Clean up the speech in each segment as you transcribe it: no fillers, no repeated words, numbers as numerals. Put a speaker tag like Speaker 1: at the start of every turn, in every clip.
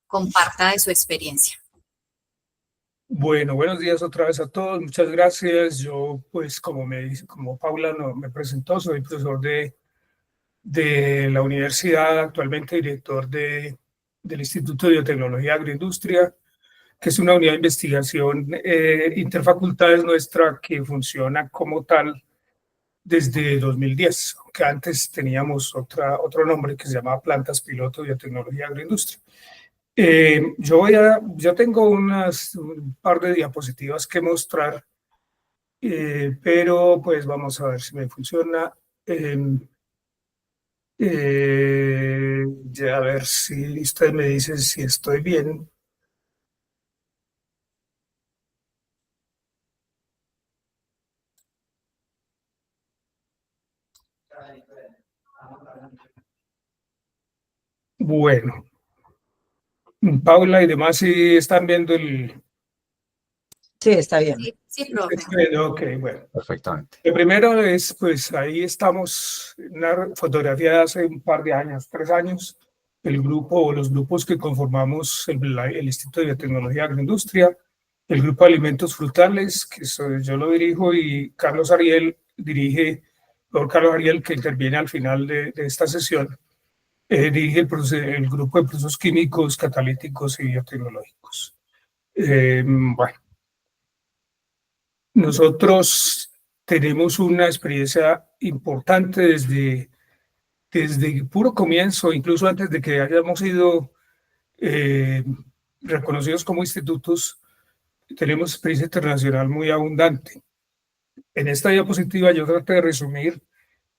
Speaker 1: comparta de su experiencia.
Speaker 2: Bueno, buenos días otra vez a todos, muchas gracias. Yo, pues, como Paula me presentó, soy profesor de la universidad, actualmente director del Instituto de Biotecnología y Agroindustria, que es una unidad de investigación interfacultades nuestra que funciona como tal desde 2010, aunque antes teníamos otro nombre que se llamaba Plantas Piloto de Biotecnología y Agroindustria. Yo tengo un par de diapositivas que mostrar, pero pues vamos a ver si me funciona. Ya a ver si ustedes me dicen si estoy bien. Bueno, Paula y demás, si están viendo el...
Speaker 3: Sí, está bien.
Speaker 1: Sí, profe.
Speaker 2: Ok, bueno.
Speaker 4: Perfectamente.
Speaker 2: Lo primero es, pues ahí estamos, una fotografía de hace un par de años, 3 años, el grupo o los grupos que conformamos el Instituto de Biotecnología y Agroindustria, el grupo de alimentos frutales, yo lo dirijo, y Carlos Ariel dirige, doctor Carlos Ariel, que interviene al final de esta sesión, dirige el grupo de procesos químicos, catalíticos y biotecnológicos. Bueno, nosotros tenemos una experiencia importante desde puro comienzo, incluso antes de que hayamos sido reconocidos como institutos. Tenemos experiencia internacional muy abundante. En esta diapositiva yo traté de resumir,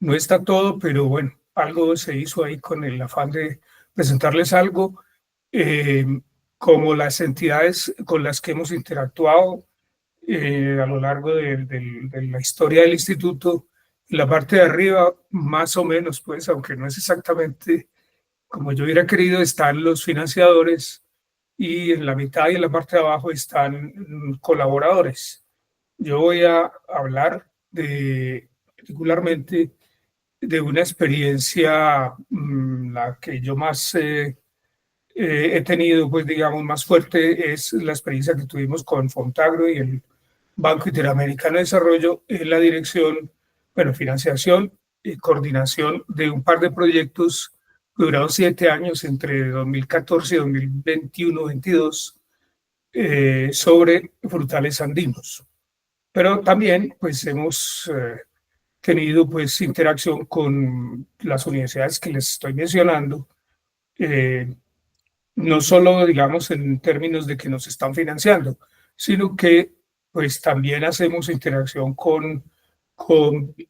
Speaker 2: no está todo, pero bueno, algo se hizo ahí con el afán de presentarles algo, eh, como las entidades con las que hemos interactuado a lo largo de la historia del instituto. En la parte de arriba, más o menos, pues, aunque no es exactamente como yo hubiera querido, están los financiadores, y en la mitad y en la parte de abajo están colaboradores. Yo voy a hablar particularmente de una experiencia, la que yo más he tenido, pues digamos, más fuerte, es la experiencia que tuvimos con Fontagro y el Banco Interamericano de Desarrollo en la dirección, bueno, financiación y coordinación de un par de proyectos que duraron 7 años, entre 2014 y 2021-22, sobre frutales andinos. Pero también, pues, hemos tenido, pues, interacción con las universidades que les estoy mencionando, no solo, digamos, en términos de que nos están financiando, sino que pues también hacemos interacción con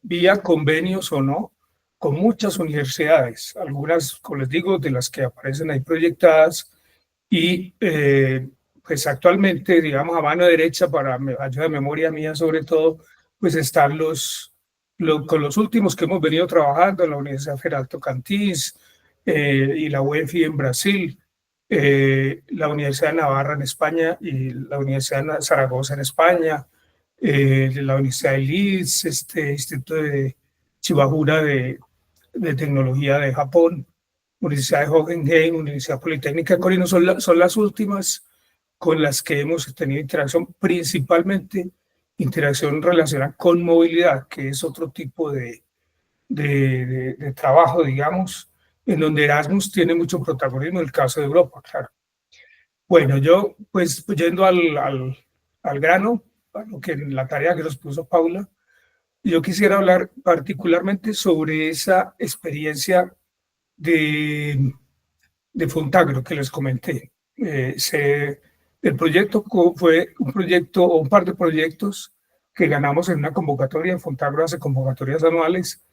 Speaker 2: vía convenios o no, con muchas universidades, algunas, como les digo, de las que aparecen ahí proyectadas, y pues actualmente, digamos, a mano derecha, para ayuda de memoria mía sobre todo, pues están con los últimos que hemos venido trabajando, la Universidad Federal Tocantins y la UENFI en Brasil, la Universidad de Navarra en España y la Universidad de Zaragoza en España, la Universidad de Leeds, Instituto de Chiba de Tecnología de Japón, Universidad de Hohenheim, Universidad Politécnica de Corino, son las últimas con las que hemos tenido interacción, principalmente interacción relacionada con movilidad, que es otro tipo de trabajo, digamos, en donde Erasmus tiene mucho protagonismo, en el caso de Europa, claro. Bueno, yo, pues, yendo al grano, a la tarea que nos puso Paula, yo quisiera hablar particularmente sobre esa experiencia de Fontagro que les comenté. El proyecto fue un proyecto o un par de proyectos que ganamos en una convocatoria. Fontagro hace convocatorias anuales,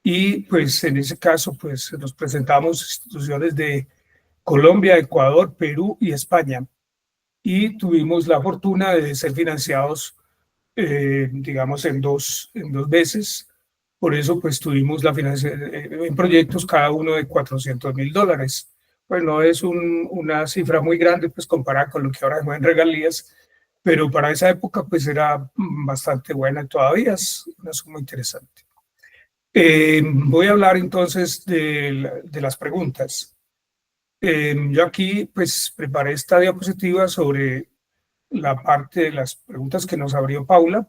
Speaker 2: y pues en ese caso pues nos presentamos instituciones de Colombia, Ecuador, Perú y España, y tuvimos la fortuna de ser financiados, digamos, en dos veces. Por eso pues tuvimos la financiación en proyectos, cada uno de $400,000. Pues no es una cifra muy grande, pues comparada con lo que ahora vemos en regalías, pero para esa época pues era bastante buena, todavía es una suma interesante. Voy a hablar entonces de las preguntas. Yo aquí pues preparé esta diapositiva sobre la parte de las preguntas que nos abrió Paula.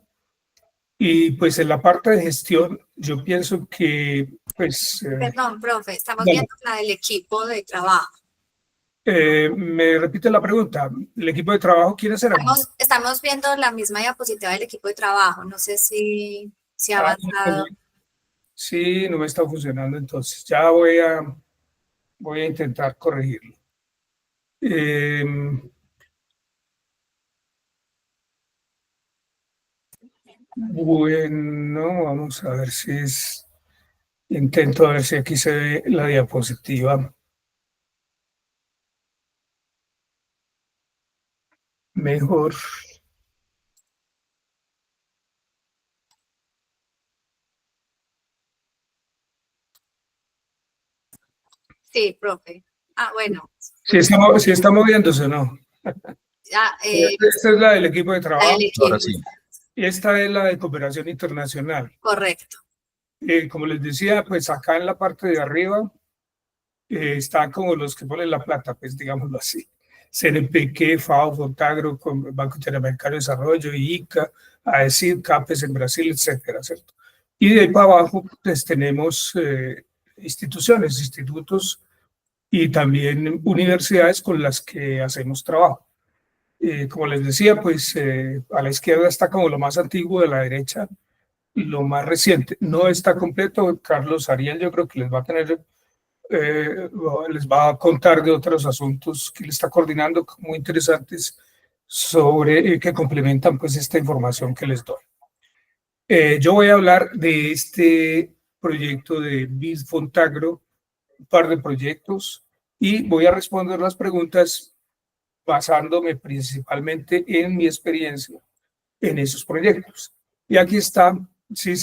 Speaker 2: Y pues en la parte de gestión, yo pienso que, pues,
Speaker 1: Perdón, profe, estamos
Speaker 2: dale.
Speaker 1: viendo la del equipo de trabajo.
Speaker 2: Me repite la pregunta, ¿el equipo de trabajo quiere ser
Speaker 1: Estamos viendo la misma diapositiva del equipo de trabajo. No sé si ha avanzado.
Speaker 2: Sí, no me está funcionando, entonces ya voy a intentar corregirlo. Bueno, vamos a ver si intento ver si aquí se ve la diapositiva mejor.
Speaker 1: Sí, profe. Bueno.
Speaker 2: Si está moviéndose o no.
Speaker 1: Ya,
Speaker 2: Esta es la del equipo de
Speaker 1: la
Speaker 2: trabajo.
Speaker 1: del equipo.
Speaker 4: Ahora sí.
Speaker 2: Y esta es la de cooperación internacional.
Speaker 1: Correcto.
Speaker 2: Como les decía, pues acá en la parte de arriba están como los que ponen la plata, pues digámoslo así. CNPq, FAO, Fontagro, Banco Interamericano de Desarrollo, ICA, AECID, CAPES en Brasil, etcétera, ¿cierto? Y de ahí para abajo, pues tenemos instituciones, institutos y también universidades con las que hacemos trabajo. Como les decía, pues a la izquierda está como lo más antiguo, de la derecha lo más reciente. No está completo. Carlos Ariel yo creo que les va a tener, les va a contar de otros asuntos que él está coordinando muy interesantes sobre que complementan pues esta información que les doy. Yo voy a hablar de este proyecto de BID Fontagro, un par de proyectos, y voy a responder las preguntas basándome principalmente en mi experiencia en esos proyectos. Y aquí está, sí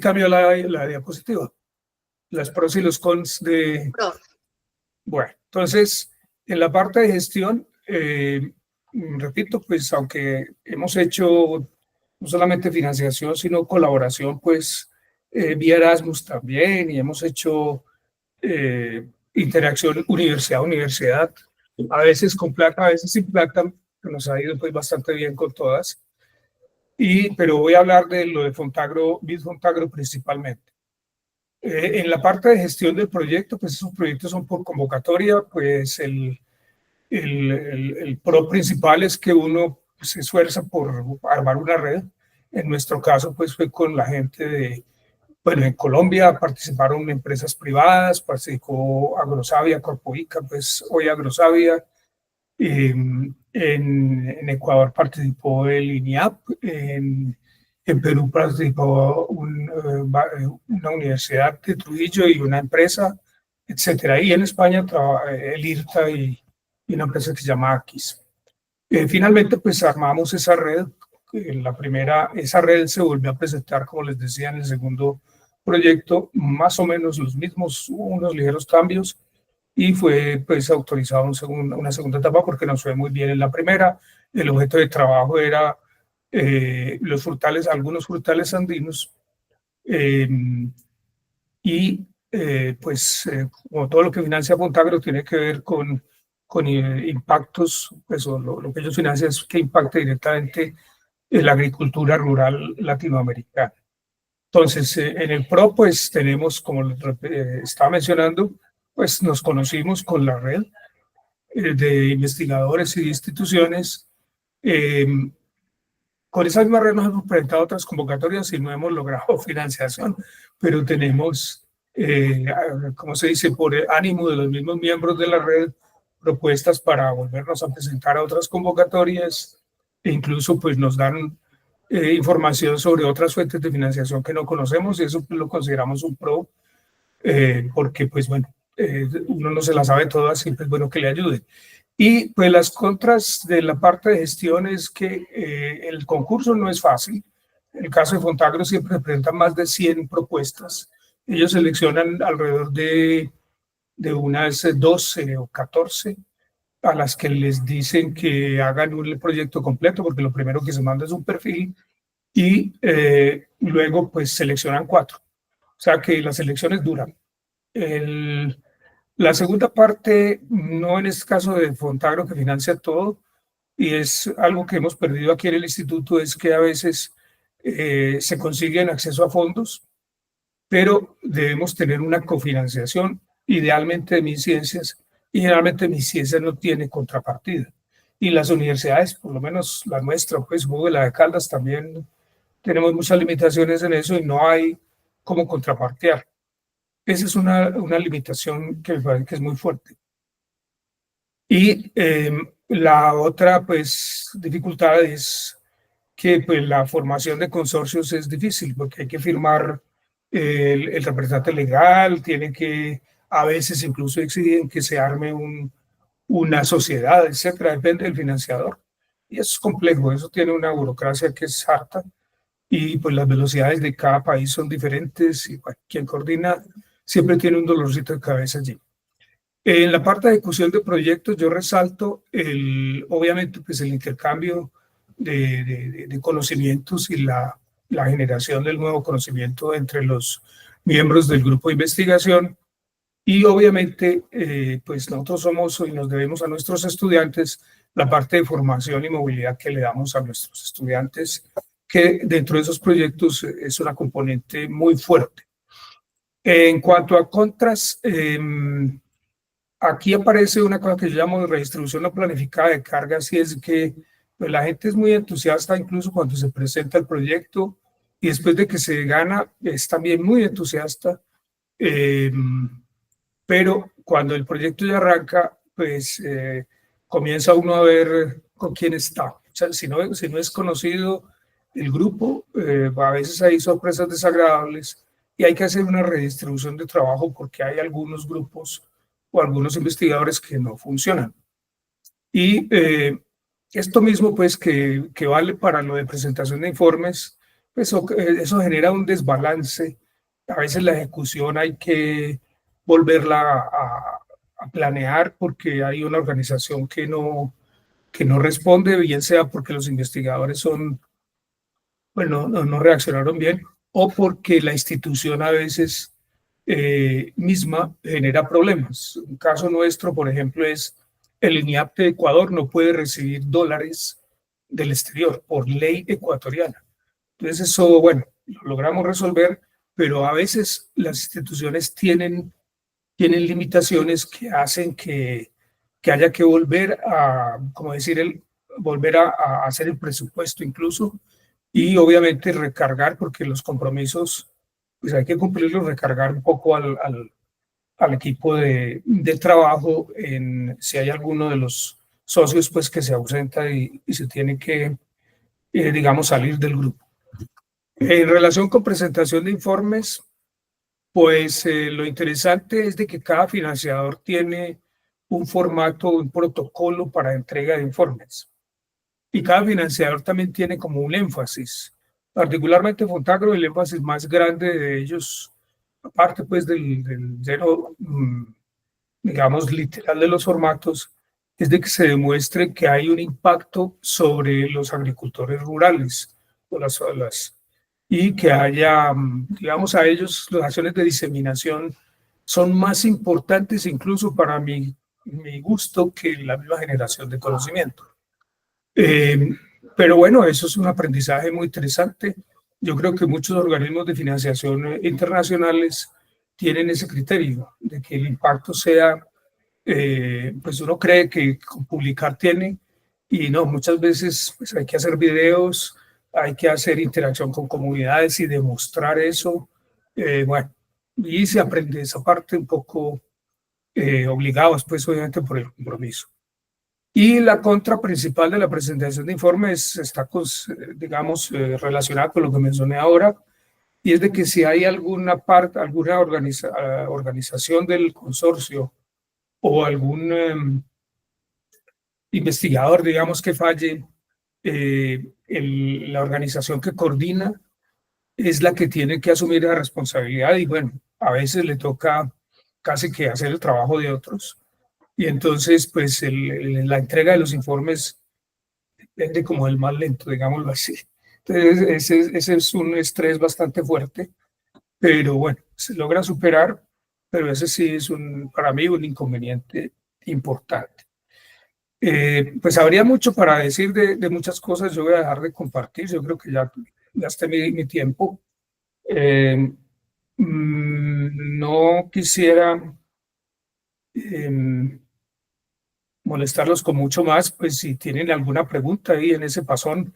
Speaker 2: cambió la diapositiva, las pros y los cons de...
Speaker 1: Profe.
Speaker 2: Bueno, entonces, en la parte de gestión, repito, pues aunque hemos hecho no solamente financiación, sino colaboración, pues vía Erasmus también, y hemos hecho interacción universidad-universidad, a veces con plata, a veces sin plata, que nos ha ido pues bastante bien con todas. Pero voy a hablar de lo de Fontagro, BID Fontagro principalmente. En la parte de gestión del proyecto, pues esos proyectos son por convocatoria, pues el pro principal es que uno se esfuerza por armar una red. En nuestro caso, pues fue con la gente de, bueno, en Colombia participaron empresas privadas, participó Agrosavia, Corpoica, pues hoy Agrosavia. En Ecuador participó el INIAP, en Perú participó una universidad de Trujillo y una empresa, etcétera. Y en España el IRTA y una empresa que se llama Aquis. Finalmente, pues armamos esa red. Esa red se volvió a presentar, como les decía, en el segundo proyecto, más o menos los mismos, unos ligeros cambios, y fue pues autorizado una segunda etapa porque nos fue muy bien en la primera. El objeto de trabajo era los frutales, algunos frutales andinos, como todo lo que financia Fontagro tiene que ver con impactos, pues lo que ellos financian es que impacte directamente en la agricultura rural latinoamericana. Entonces, en el PRO, pues tenemos, como estaba mencionando, pues nos conocimos con la red de investigadores y de instituciones. Con esa misma red nos hemos presentado otras convocatorias y no hemos logrado financiación, pero tenemos, como se dice, por ánimo de los mismos miembros de la red, propuestas para volvernos a presentar a otras convocatorias e incluso pues nos dan información sobre otras fuentes de financiación que no conocemos, y eso pues, lo consideramos un pro, porque pues bueno, uno no se la sabe todas, siempre es bueno que le ayude. Y pues las contras de la parte de gestión es que el concurso no es fácil. En el caso de Fontagro siempre se presentan más de 100 propuestas. Ellos seleccionan alrededor de unas 12 o 14 a las que les dicen que hagan un proyecto completo, porque lo primero que se manda es un perfil, y luego pues seleccionan 4. O sea que las elecciones duran. La segunda parte, no en este caso de Fontagro que financia todo, y es algo que hemos perdido aquí en el instituto, es que a veces se consiguen acceso a fondos, pero debemos tener una cofinanciación, idealmente de MinCiencias, y generalmente MinCiencias no tiene contrapartida. Y las universidades, por lo menos la nuestra, pues supongo que la de Caldas también tenemos muchas limitaciones en eso y no hay cómo contrapartear. Esa es una limitación que me parece que es muy fuerte. Y la otra, pues, dificultad es que pues, la formación de consorcios es difícil porque hay que firmar el representante legal, tiene que, a veces incluso exigen que se arme una sociedad, etcétera, depende del financiador. Y eso es complejo, eso tiene una burocracia que es harta y pues las velocidades de cada país son diferentes y bueno, quien coordina siempre tiene un dolorcito de cabeza allí. En la parte de ejecución de proyectos yo resalto obviamente pues el intercambio de conocimientos y la generación del nuevo conocimiento entre los miembros del grupo de investigación y obviamente pues nosotros somos y nos debemos a nuestros estudiantes la parte de formación y movilidad que le damos a nuestros estudiantes, que dentro de esos proyectos es una componente muy fuerte. En cuanto a contras, aquí aparece una cosa que yo llamo de redistribución no planificada de cargas y es que pues, la gente es muy entusiasta incluso cuando se presenta el proyecto y después de que se gana es también muy entusiasta, pero cuando el proyecto ya arranca, pues comienza uno a ver con quién está. O sea, si no es conocido el grupo, a veces hay sorpresas desagradables y hay que hacer una redistribución de trabajo porque hay algunos grupos o algunos investigadores que no funcionan. Y esto mismo, pues, que vale para lo de presentación de informes, pues eso genera un desbalance. A veces la ejecución hay que volverla a planear porque hay una organización que no responde, bien sea porque los investigadores bueno, no reaccionaron bien o porque la institución a veces misma genera problemas. Un caso nuestro, por ejemplo, es el INIAP de Ecuador no puede recibir dólares del exterior por ley ecuatoriana. Entonces eso, bueno, lo logramos resolver, pero a veces las instituciones tienen limitaciones que hacen que haya que volver a, como decir, volver a hacer el presupuesto incluso y obviamente recargar, porque los compromisos, pues hay que cumplirlos, recargar un poco al equipo de trabajo si hay alguno de los socios pues que se ausenta y se tiene que, digamos, salir del grupo. En relación con presentación de informes, pues lo interesante es de que cada financiador tiene un formato, un protocolo para entrega de informes. Y cada financiador también tiene como un énfasis. Particularmente Fontagro, el énfasis más grande de ellos, aparte pues del cero, digamos, literal de los formatos, es de que se demuestre que hay un impacto sobre los agricultores rurales y que haya, digamos, a ellos las acciones de diseminación son más importantes incluso para mi gusto que la misma generación de conocimiento. Pero bueno, eso es un aprendizaje muy interesante. Yo creo que muchos organismos de financiación internacionales tienen ese criterio de que el impacto sea, pues uno cree que publicar tiene y no, muchas veces pues hay que hacer videos, hay que hacer interacción con comunidades y demostrar eso. Bueno, y se aprende esa parte un poco obligados, pues obviamente por el compromiso. Y la contra principal de la presentación de informes está, digamos, relacionada con lo que mencioné ahora, y es de que si hay alguna parte, alguna organización del consorcio o algún investigador, digamos, que falle, la organización que coordina es la que tiene que asumir la responsabilidad y bueno, a veces le toca casi que hacer el trabajo de otros. Y entonces, pues la entrega de los informes depende como del más lento, digámoslo así. Entonces, ese es un estrés bastante fuerte, pero bueno, se logra superar pero ese sí es para mí un inconveniente importante. Pues habría mucho para decir de muchas cosas, yo voy a dejar de compartir, yo creo que ya gasté mi tiempo. No quisiera molestarlos con mucho más, pues si tienen alguna pregunta ahí en ese pasón,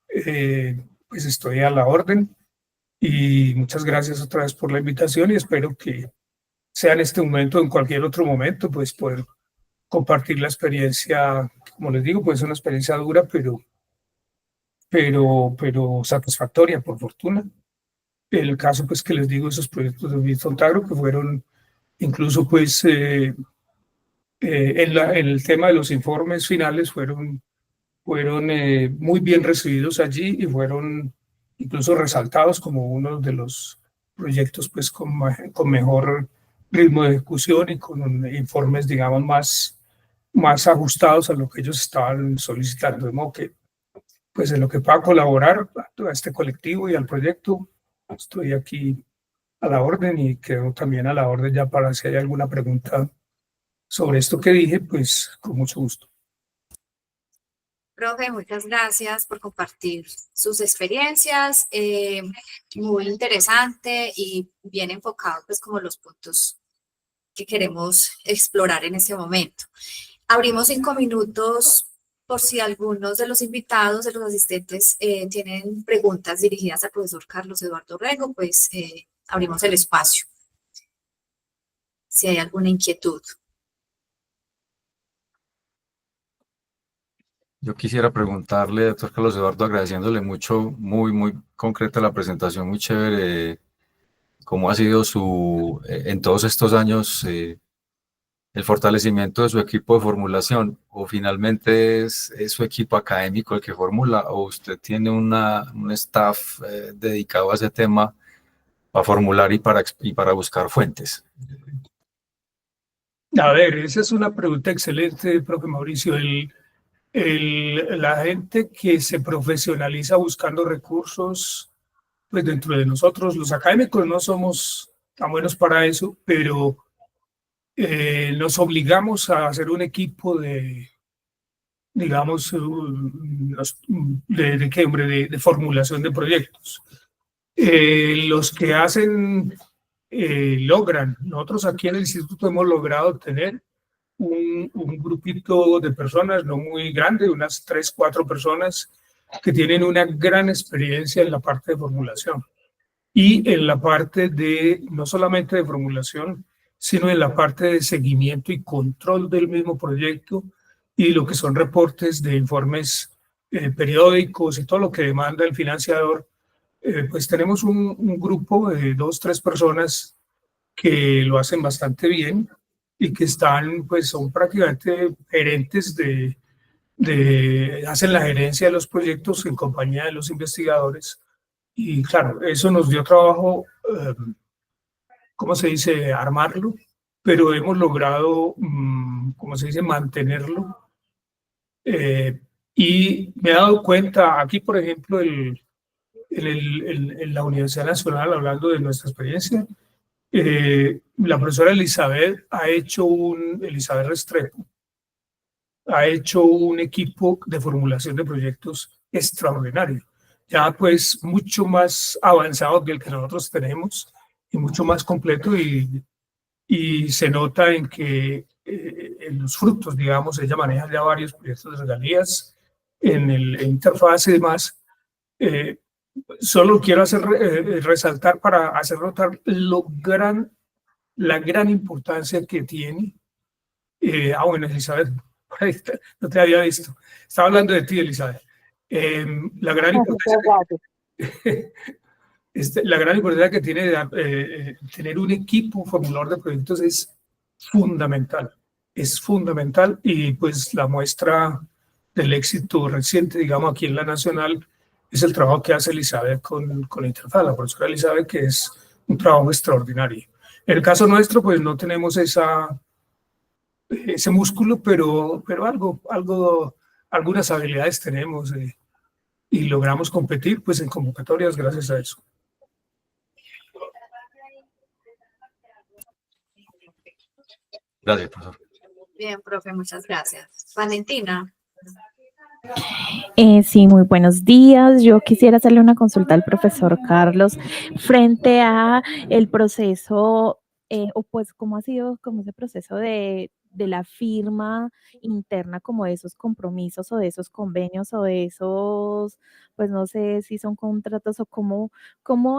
Speaker 2: pues estoy a la orden. Y muchas gracias otra vez por la invitación y espero que sea en este momento o en cualquier otro momento, pues poder compartir la experiencia, como les digo, pues es una experiencia dura, pero satisfactoria, por fortuna. El caso, pues que les digo, esos proyectos de Fontagro que fueron incluso, pues, en el tema de los informes finales fueron muy bien recibidos allí y fueron incluso resaltados como uno de los proyectos pues con mejor ritmo de ejecución y con informes, digamos, más ajustados a lo que ellos estaban solicitando. De modo que, pues en lo que pueda colaborar a este colectivo y al proyecto, estoy aquí a la orden y quedo también a la orden ya para si hay alguna pregunta sobre esto que dije, pues con mucho gusto.
Speaker 1: Profe, muchas gracias por compartir sus experiencias, muy interesante y bien enfocado, pues como los puntos que queremos explorar en este momento. Abrimos 5 minutos por si algunos de los invitados, de los asistentes, tienen preguntas dirigidas al profesor Carlos Eduardo Rego, pues abrimos el espacio. Si hay alguna inquietud.
Speaker 4: Yo quisiera preguntarle, doctor Carlos Eduardo, agradeciéndole mucho, muy concreta la presentación, muy chévere, cómo ha sido en todos estos años el fortalecimiento de su equipo de formulación, o finalmente es su equipo académico el que formula, o usted tiene un staff dedicado a ese tema para formular y para buscar fuentes.
Speaker 2: A ver, esa es una pregunta excelente, profe Mauricio. La gente que se profesionaliza buscando recursos, pues dentro de nosotros, los académicos no somos tan buenos para eso, pero nos obligamos a hacer un equipo digamos, de formulación de proyectos. Los que logran, nosotros aquí en el instituto hemos logrado tener un grupito de personas, no muy grande, unas 3, 4 personas que tienen una gran experiencia en la parte de formulación y en la parte no solamente de formulación, sino en la parte de seguimiento y control del mismo proyecto y lo que son reportes de informes periódicos y todo lo que demanda el financiador. Pues tenemos un grupo de 2, 3 personas que lo hacen bastante bien y que pues son prácticamente gerentes hacen la gerencia de los proyectos en compañía de los investigadores. Y claro, eso nos dio trabajo, ¿cómo se dice?, armarlo, pero hemos logrado, ¿cómo se dice?, mantenerlo. Y me he dado cuenta, aquí por ejemplo, en la Universidad Nacional, hablando de nuestra experiencia, la profesora Elizabeth Restrepo, ha hecho un equipo de formulación de proyectos extraordinario, ya pues mucho más avanzado que el que nosotros tenemos y mucho más completo y se nota en que en los frutos, digamos, ella maneja ya varios proyectos de regalías en el interfaz y demás. Solo quiero resaltar para hacer notar la gran importancia que tiene. Bueno, Elizabeth, no te había visto. Estaba hablando de ti, Elizabeth. La gran importancia que tiene tener un equipo formulador de proyectos es fundamental. Es fundamental y pues la muestra del éxito reciente, digamos, aquí en la Nacional, es el trabajo que hace Elizabeth con Interfaz, la profesora Elizabeth, que es un trabajo extraordinario. En el caso nuestro, pues no tenemos ese músculo, pero algunas habilidades tenemos y logramos competir pues en convocatorias gracias a eso.
Speaker 4: Gracias, profesor.
Speaker 1: Bien, profe, muchas gracias. Valentina.
Speaker 5: Sí, muy buenos días. Yo quisiera hacerle una consulta al profesor Carlos frente a el proceso, o pues cómo ha sido como ese proceso de la firma interna, como de esos compromisos o de esos convenios o de esos, pues no sé si son contratos o cómo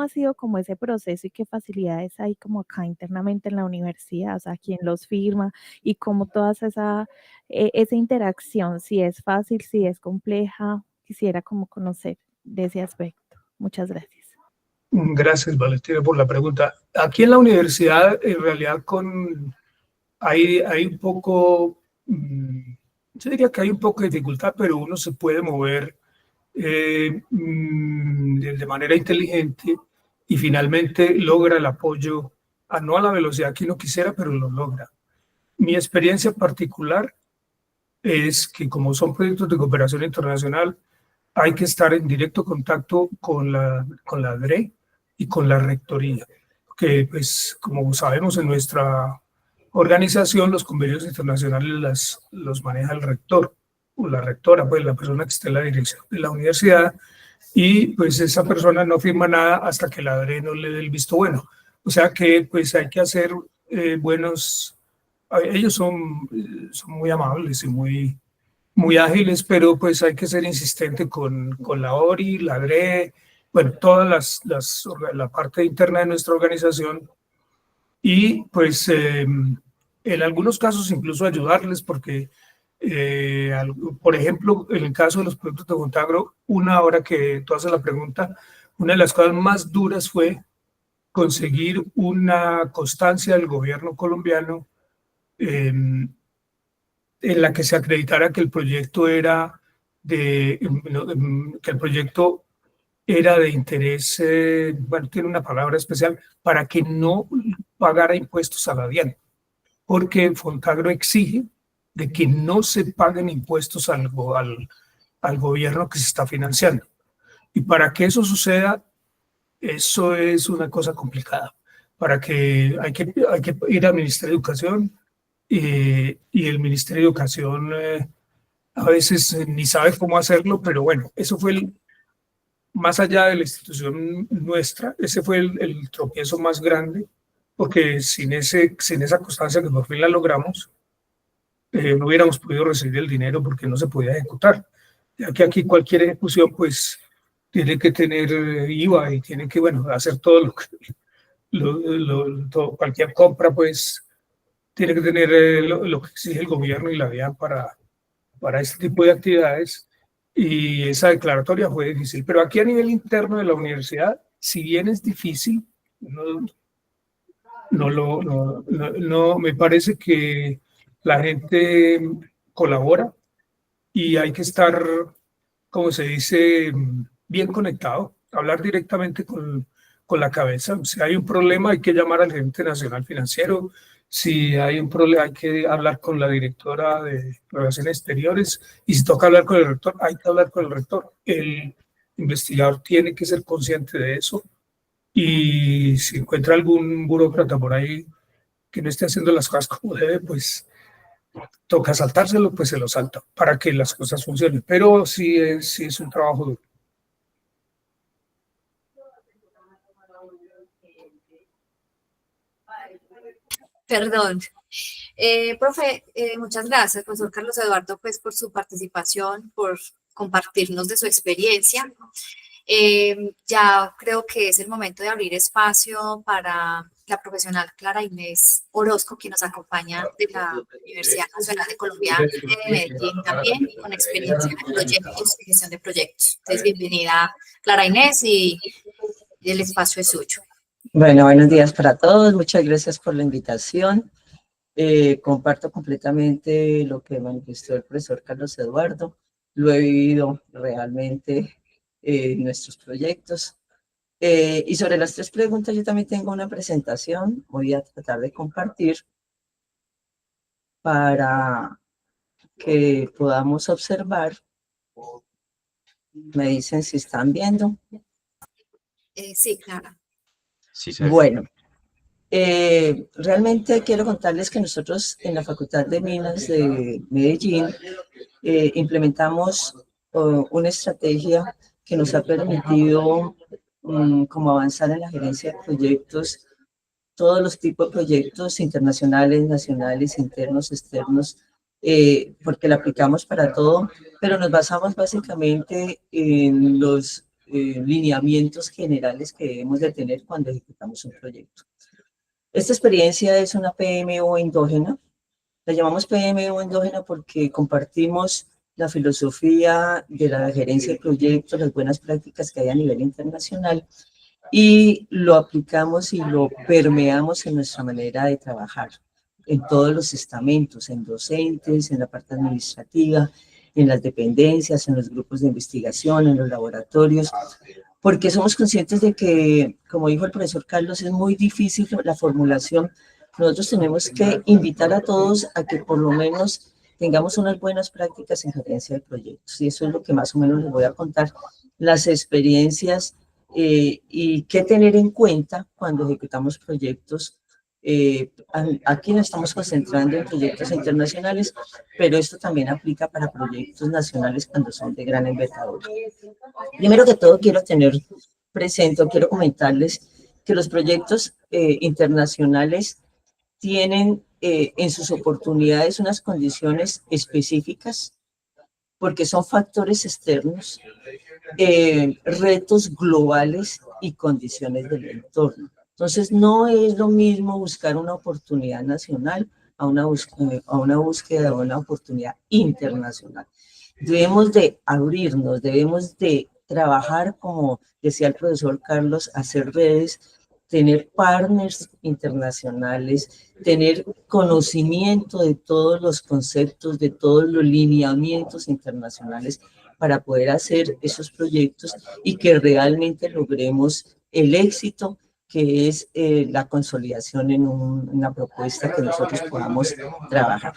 Speaker 5: ha sido como ese proceso y qué facilidades hay como acá internamente en la universidad, o sea, quién los firma y cómo todas esa interacción, si es fácil, si es compleja, quisiera como conocer de ese aspecto. Muchas gracias.
Speaker 2: Gracias, Valentina, por la pregunta. Aquí en la universidad, en realidad, hay un poco, yo diría que hay un poco de dificultad, pero uno se puede mover de manera inteligente y finalmente logra el apoyo, no a la velocidad que uno quisiera, pero lo logra. Mi experiencia particular es que como son proyectos de cooperación internacional, hay que estar en directo contacto con la DRE y con la rectoría, que pues como sabemos en nuestra organización los convenios internacionales los maneja el rector o la rectora, pues la persona que esté en la dirección de la universidad, y pues esa persona no firma nada hasta que la DRE no le dé el visto bueno. O sea que pues hay que hacer ellos son muy amables y muy ágiles, pero pues hay que ser insistente con la ORI, la DRE, bueno, la parte interna de nuestra organización y pues en algunos casos incluso ayudarles porque, por ejemplo, en el caso de los proyectos de Fontagro, hora que tú haces la pregunta, una de las cosas más duras fue conseguir una constancia del gobierno colombiano en la que se acreditara que el proyecto era que el proyecto era de interés, bueno, tiene una palabra especial, para que no pagara impuestos a la DIAN, porque Fontagro exige de que no se paguen impuestos al gobierno que se está financiando. Y para que eso suceda, eso es una cosa complicada. Hay que ir al Ministerio de Educación y el Ministerio de Educación a veces ni sabe cómo hacerlo, pero bueno, eso fue más allá de la institución nuestra, ese fue el tropiezo más grande, porque sin esa constancia que por fin la logramos, no hubiéramos podido recibir el dinero porque no se podía ejecutar. Ya que aquí cualquier ejecución, pues, tiene que tener IVA y tiene que, bueno, hacer todo cualquier compra, pues, tiene que tener lo que exige el gobierno y la DIAN para este tipo de actividades, y esa declaratoria fue difícil. Pero aquí a nivel interno de la universidad, si bien es difícil, no me parece que la gente colabora y hay que estar, como se dice, bien conectado, hablar directamente con la cabeza. Si hay un problema, hay que llamar al gerente nacional financiero. Si hay un problema, hay que hablar con la directora de Relaciones Exteriores. Y si toca hablar con el rector, hay que hablar con el rector. El investigador tiene que ser consciente de eso. Y si encuentra algún burócrata por ahí que no esté haciendo las cosas como debe, pues toca saltárselo, pues se lo salta para que las cosas funcionen. Pero sí es un trabajo duro.
Speaker 1: Perdón. Profe, muchas gracias, profesor Carlos Eduardo, pues por su participación, por compartirnos de su experiencia. Ya creo que es el momento de abrir espacio para la profesional Clara Inés Orozco, quien nos acompaña de la Universidad Nacional de Colombia de Medellín también, con experiencia en proyectos y gestión de proyectos. Entonces, bienvenida Clara Inés y el espacio es suyo.
Speaker 3: Bueno, buenos días para todos. Muchas gracias por la invitación. Comparto completamente lo que manifestó el profesor Carlos Eduardo. Lo he vivido realmente en nuestros proyectos. Y sobre las 3 preguntas, yo también tengo una presentación. Voy a tratar de compartir para que podamos observar. Me dicen si están viendo.
Speaker 1: Sí, Clara.
Speaker 4: Sí, sí.
Speaker 3: Bueno, Realmente quiero contarles que nosotros en la Facultad de Minas de Medellín implementamos una estrategia que nos ha permitido como avanzar en la gerencia de proyectos, todos los tipos de proyectos internacionales, nacionales, internos, externos, porque la aplicamos para todo, pero nos basamos básicamente en los lineamientos generales que debemos de tener cuando ejecutamos un proyecto. Esta experiencia es una PMO endógena. La llamamos PMO endógena porque compartimos la filosofía de la gerencia de proyectos, las buenas prácticas que hay a nivel internacional, y lo aplicamos y lo permeamos en nuestra manera de trabajar, en todos los estamentos, en docentes, en la parte administrativa, en las dependencias, en los grupos de investigación, en los laboratorios, porque somos conscientes de que, como dijo el profesor Carlos, es muy difícil la formulación. Nosotros tenemos que invitar a todos a que por lo menos tengamos unas buenas prácticas en gerencia de proyectos, y eso es lo que más o menos les voy a contar, las experiencias y qué tener en cuenta cuando ejecutamos proyectos. Aquí nos estamos concentrando en proyectos internacionales, pero esto también aplica para proyectos nacionales cuando son de gran envergadura. Primero que todo, quiero tener presente, quiero comentarles que los proyectos internacionales tienen en sus oportunidades unas condiciones específicas, porque son factores externos, retos globales y condiciones del entorno. Entonces, no es lo mismo buscar una oportunidad nacional a una búsqueda de una oportunidad internacional. Debemos de abrirnos, debemos de trabajar, como decía el profesor Carlos, hacer redes, tener partners internacionales, tener conocimiento de todos los conceptos, de todos los lineamientos internacionales para poder hacer esos proyectos y que realmente logremos el éxito que es la consolidación en una propuesta que nosotros podamos trabajar.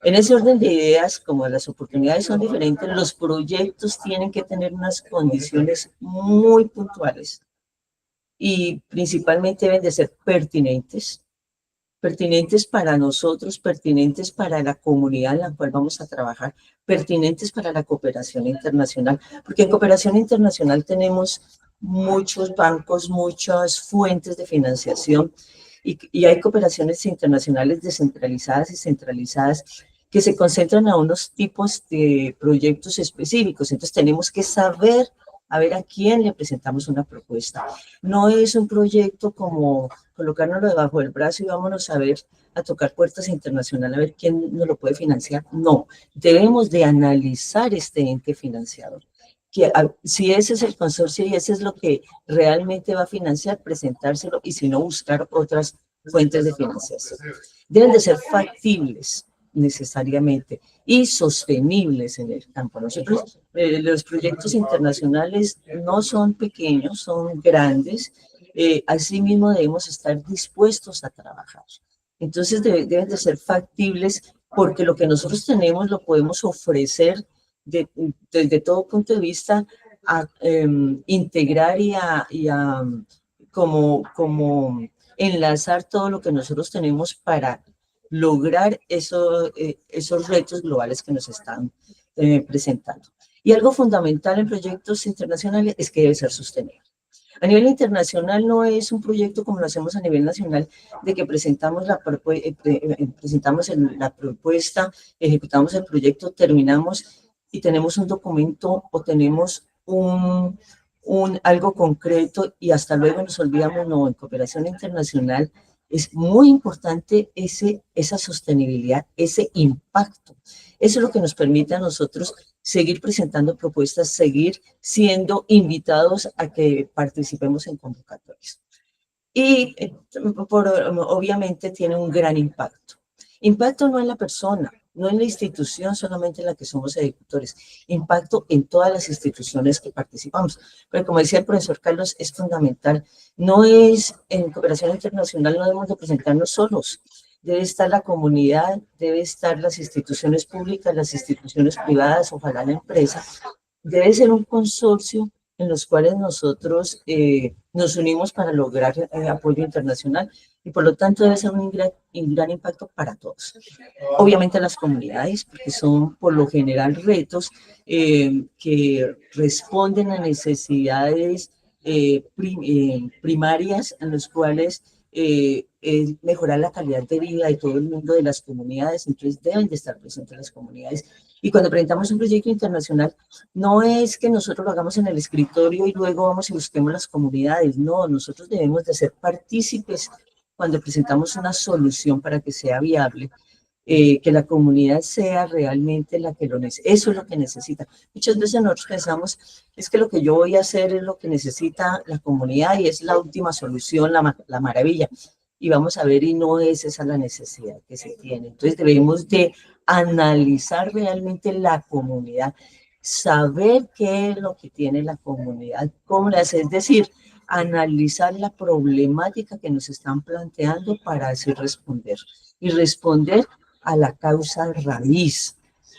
Speaker 3: En ese orden de ideas, como las oportunidades son diferentes, los proyectos tienen que tener unas condiciones muy puntuales y principalmente deben de ser pertinentes para nosotros, pertinentes para la comunidad en la cual vamos a trabajar, pertinentes para la cooperación internacional, porque en cooperación internacional tenemos muchos bancos, muchas fuentes de financiación, y hay cooperaciones internacionales descentralizadas y centralizadas que se concentran a unos tipos de proyectos específicos. Entonces tenemos que saber a ver a quién le presentamos una propuesta. No es un proyecto como colocárnoslo debajo del brazo y vámonos a ver, a tocar puertas internacionales, a ver quién nos lo puede financiar. No, debemos de analizar este ente financiador. Si ese es el consorcio y ese es lo que realmente va a financiar, presentárselo, y si no, buscar otras fuentes de financiación. Deben de ser factibles necesariamente y sostenibles en el campo. Nosotros, los proyectos internacionales no son pequeños, son grandes. Asimismo, debemos estar dispuestos a trabajar. Entonces, deben de ser factibles, porque lo que nosotros tenemos lo podemos ofrecer desde todo punto de vista a integrar y a como enlazar todo lo que nosotros tenemos para lograr esos retos globales que nos están presentando. Y algo fundamental en proyectos internacionales es que debe ser sostenible. A nivel internacional no es un proyecto como lo hacemos a nivel nacional, de que presentamos la propuesta, ejecutamos el proyecto, terminamos y tenemos un documento o tenemos algo concreto y hasta luego nos olvidamos. No, en cooperación internacional es muy importante esa sostenibilidad, ese impacto. Eso es lo que nos permite a nosotros seguir presentando propuestas, seguir siendo invitados a que participemos en convocatorias. Y obviamente tiene un gran impacto. Impacto no en la persona, no en la institución solamente en la que somos ejecutores, impacto en todas las instituciones que participamos. Pero como decía el profesor Carlos, es fundamental. No es, en cooperación internacional no debemos de presentarnos solos. Debe estar la comunidad, debe estar las instituciones públicas, las instituciones privadas, ojalá la empresa. Debe ser un consorcio en los cuales nosotros nos unimos para lograr apoyo internacional y por lo tanto debe ser un gran impacto para todos. Obviamente las comunidades, porque son por lo general retos que responden a necesidades primarias en los cuales mejorar la calidad de vida de todo el mundo, de las comunidades, entonces deben de estar presentes las comunidades. Y cuando presentamos un proyecto internacional, no es que nosotros lo hagamos en el escritorio y luego vamos y busquemos las comunidades, no, nosotros debemos de ser partícipes cuando presentamos una solución para que sea viable, que la comunidad sea realmente la que lo necesita, eso es lo que necesita. Muchas veces nosotros pensamos, es que lo que yo voy a hacer es lo que necesita la comunidad y es la última solución, la maravilla. Y vamos a ver, y no es esa la necesidad que se tiene. Entonces debemos de analizar realmente la comunidad, saber qué es lo que tiene la comunidad, cómo le hace, es decir, analizar la problemática que nos están planteando para así responder. Y responder a la causa raíz,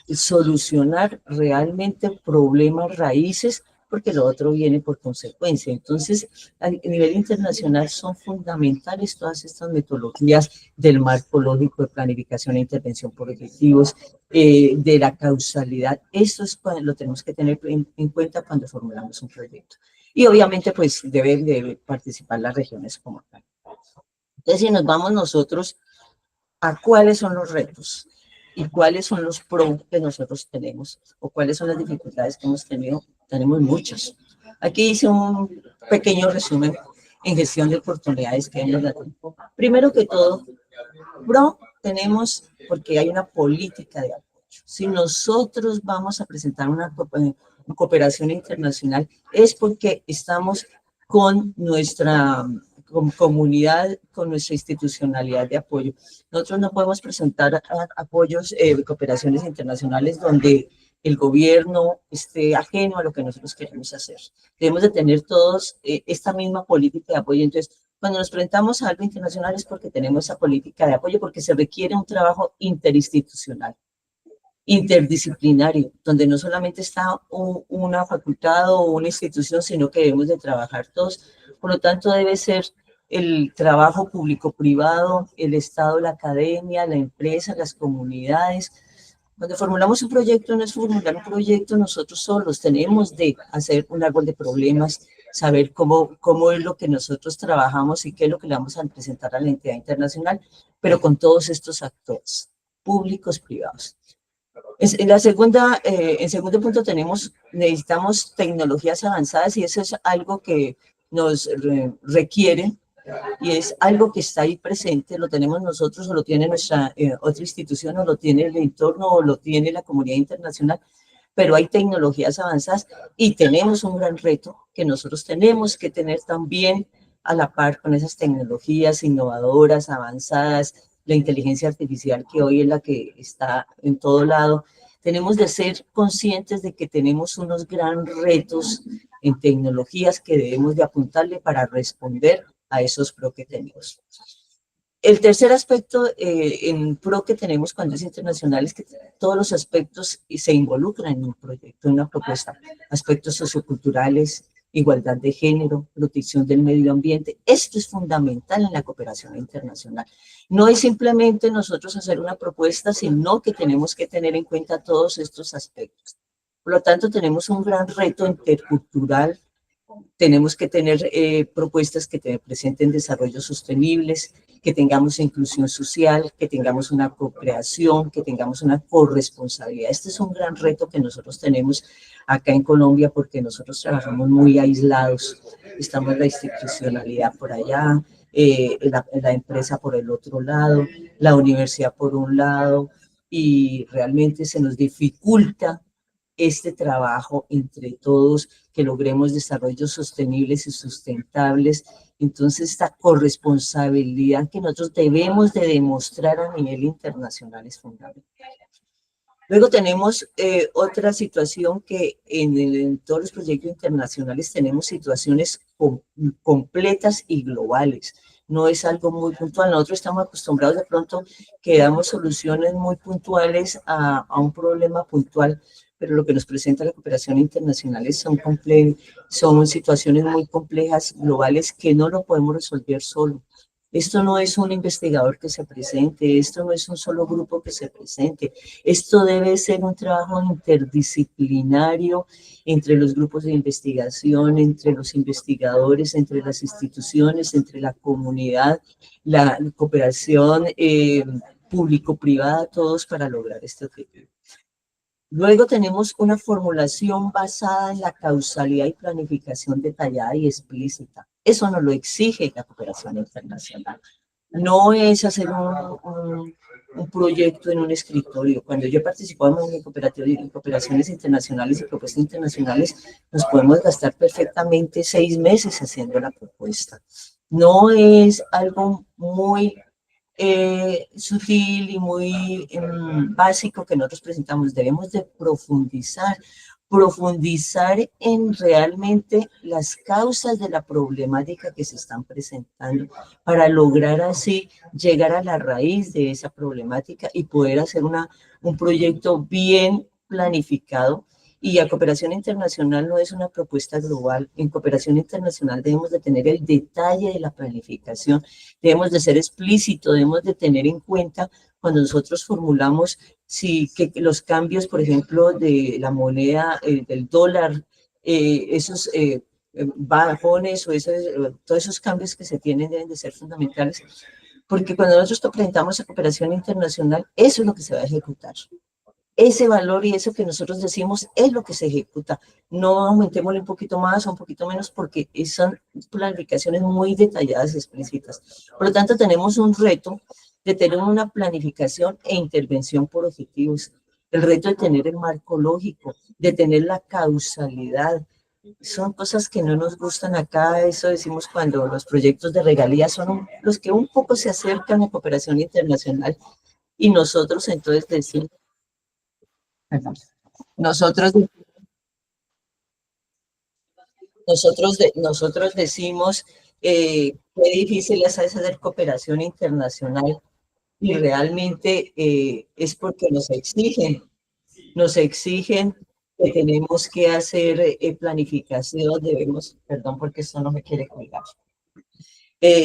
Speaker 3: solucionar realmente problemas raíces, porque lo otro viene por consecuencia. Entonces, a nivel internacional son fundamentales todas estas metodologías del marco lógico de planificación e intervención por objetivos, de la causalidad. Esto es lo tenemos que tener en cuenta cuando formulamos un proyecto. Y obviamente, pues, deben participar las regiones como tal. Entonces, si nos vamos nosotros a cuáles son los retos y cuáles son los pros que nosotros tenemos o cuáles son las dificultades que hemos tenido, tenemos muchas. Aquí hice un pequeño resumen en gestión de oportunidades que hemos dado. Primero que todo, pro tenemos porque hay una política de apoyo. Si nosotros vamos a presentar una cooperación internacional es porque estamos con nuestra comunidad, con nuestra institucionalidad de apoyo. Nosotros no podemos presentar apoyos, cooperaciones internacionales donde el gobierno esté ajeno a lo que nosotros queremos hacer. Debemos de tener todos esta misma política de apoyo. Entonces, cuando nos presentamos a algo internacional es porque tenemos esa política de apoyo, porque se requiere un trabajo interinstitucional, interdisciplinario, donde no solamente está una facultad o una institución, sino que debemos de trabajar todos. Por lo tanto, debe ser el trabajo público-privado, el Estado, la academia, la empresa, las comunidades. Cuando formulamos un proyecto, no es formular un proyecto nosotros solos, tenemos de hacer un árbol de problemas, saber cómo es lo que nosotros trabajamos y qué es lo que le vamos a presentar a la entidad internacional, pero con todos estos actores, públicos, privados. En segundo punto necesitamos tecnologías avanzadas y eso es algo que nos requiere y es algo que está ahí presente, lo tenemos nosotros o lo tiene nuestra otra institución o lo tiene el entorno o lo tiene la comunidad internacional, pero hay tecnologías avanzadas y tenemos un gran reto que nosotros tenemos que tener también a la par con esas tecnologías innovadoras, avanzadas, la inteligencia artificial que hoy es la que está en todo lado. Tenemos de ser conscientes de que tenemos unos gran retos en tecnologías que debemos de apuntarle para responder a esos pro que tenemos. El tercer aspecto en pro que tenemos cuando es internacional es que todos los aspectos se involucran en un proyecto, en una propuesta. Aspectos socioculturales, igualdad de género, protección del medio ambiente. Esto es fundamental en la cooperación internacional. No es simplemente nosotros hacer una propuesta, sino que tenemos que tener en cuenta todos estos aspectos. Por lo tanto, tenemos un gran reto intercultural. Tenemos que tener propuestas que presenten desarrollos sostenibles, que tengamos inclusión social, que tengamos una co-creación, que tengamos una corresponsabilidad. Este es un gran reto que nosotros tenemos acá en Colombia porque nosotros trabajamos muy aislados. Estamos la institucionalidad por allá, la empresa por el otro lado, la universidad por un lado, y realmente se nos dificulta este trabajo entre todos, que logremos desarrollos sostenibles y sustentables. Entonces, esta corresponsabilidad que nosotros debemos de demostrar a nivel internacional es fundamental. Luego tenemos otra situación que en todos los proyectos internacionales tenemos situaciones completas y globales. No es algo muy puntual. Nosotros estamos acostumbrados de pronto que damos soluciones muy puntuales a un problema puntual, pero lo que nos presenta la cooperación internacional son situaciones muy complejas, globales, que no lo podemos resolver solo. Esto no es un investigador que se presente, esto no es un solo grupo que se presente, esto debe ser un trabajo interdisciplinario entre los grupos de investigación, entre los investigadores, entre las instituciones, entre la comunidad, la cooperación público-privada, todos para lograr este objetivo. Luego tenemos una formulación basada en la causalidad y planificación detallada y explícita. Eso nos lo exige la cooperación internacional. No es hacer un proyecto en un escritorio. Cuando yo participaba en cooperaciones internacionales y propuestas internacionales, nos podemos gastar perfectamente 6 meses haciendo la propuesta. No es algo muy sutil y muy básico que nosotros presentamos. Debemos de profundizar en realmente las causas de la problemática que se están presentando para lograr así llegar a la raíz de esa problemática y poder hacer un proyecto bien planificado. Y la cooperación internacional no es una propuesta global. En cooperación internacional debemos de tener el detalle de la planificación, debemos de ser explícitos, debemos de tener en cuenta cuando nosotros formulamos que los cambios, por ejemplo, de la moneda, del dólar, esos bajones o todos esos cambios que se tienen deben de ser fundamentales, porque cuando nosotros presentamos a cooperación internacional, eso es lo que se va a ejecutar. Ese valor y eso que nosotros decimos es lo que se ejecuta. No aumentémosle un poquito más o un poquito menos porque son planificaciones muy detalladas y explícitas. Por lo tanto, tenemos un reto de tener una planificación e intervención por objetivos. El reto de tener el marco lógico, de tener la causalidad. Son cosas que no nos gustan acá. Eso decimos cuando los proyectos de regalías son los que un poco se acercan a cooperación internacional y nosotros entonces decimos, nosotros decimos qué difícil es hacer cooperación internacional y realmente es porque nos exigen que tenemos que hacer planificación, perdón porque esto no me quiere colgar.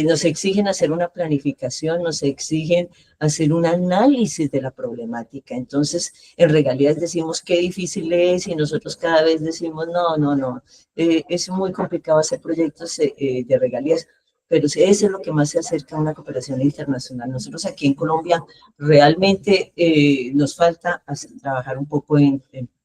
Speaker 3: Nos exigen hacer una planificación, nos exigen hacer un análisis de la problemática. Entonces, en regalías decimos qué difícil es y nosotros cada vez decimos no. Es muy complicado hacer proyectos de regalías, pero eso es lo que más se acerca a una cooperación internacional. Nosotros aquí en Colombia realmente nos falta trabajar un poco en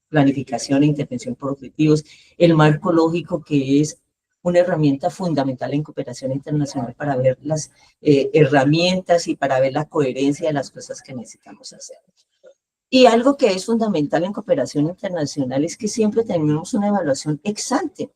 Speaker 3: planificación e intervención por objetivos, el marco lógico que es una herramienta fundamental en cooperación internacional para ver las herramientas y para ver la coherencia de las cosas que necesitamos hacer. Y algo que es fundamental en cooperación internacional es que siempre tenemos una evaluación ex ante.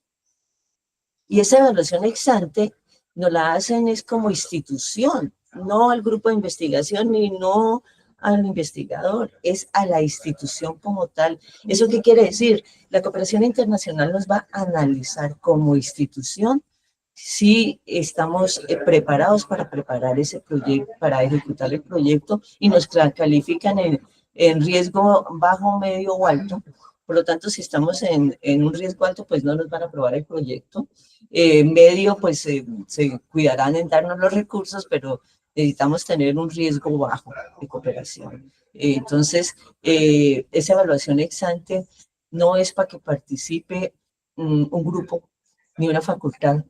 Speaker 3: Y esa evaluación ex ante nos la hacen es como institución, no al grupo de investigación ni no al investigador, es a la institución como tal. ¿Eso qué quiere decir? La cooperación internacional nos va a analizar como institución si estamos preparados para preparar ese proyecto, para ejecutar el proyecto y nos califican en riesgo bajo, medio o alto. Por lo tanto, si estamos en un riesgo alto, pues no nos van a aprobar el proyecto. Medio, pues se cuidarán en darnos los recursos, pero necesitamos tener un riesgo bajo de cooperación. Entonces, esa evaluación ex ante no es para que participe un grupo ni una facultad,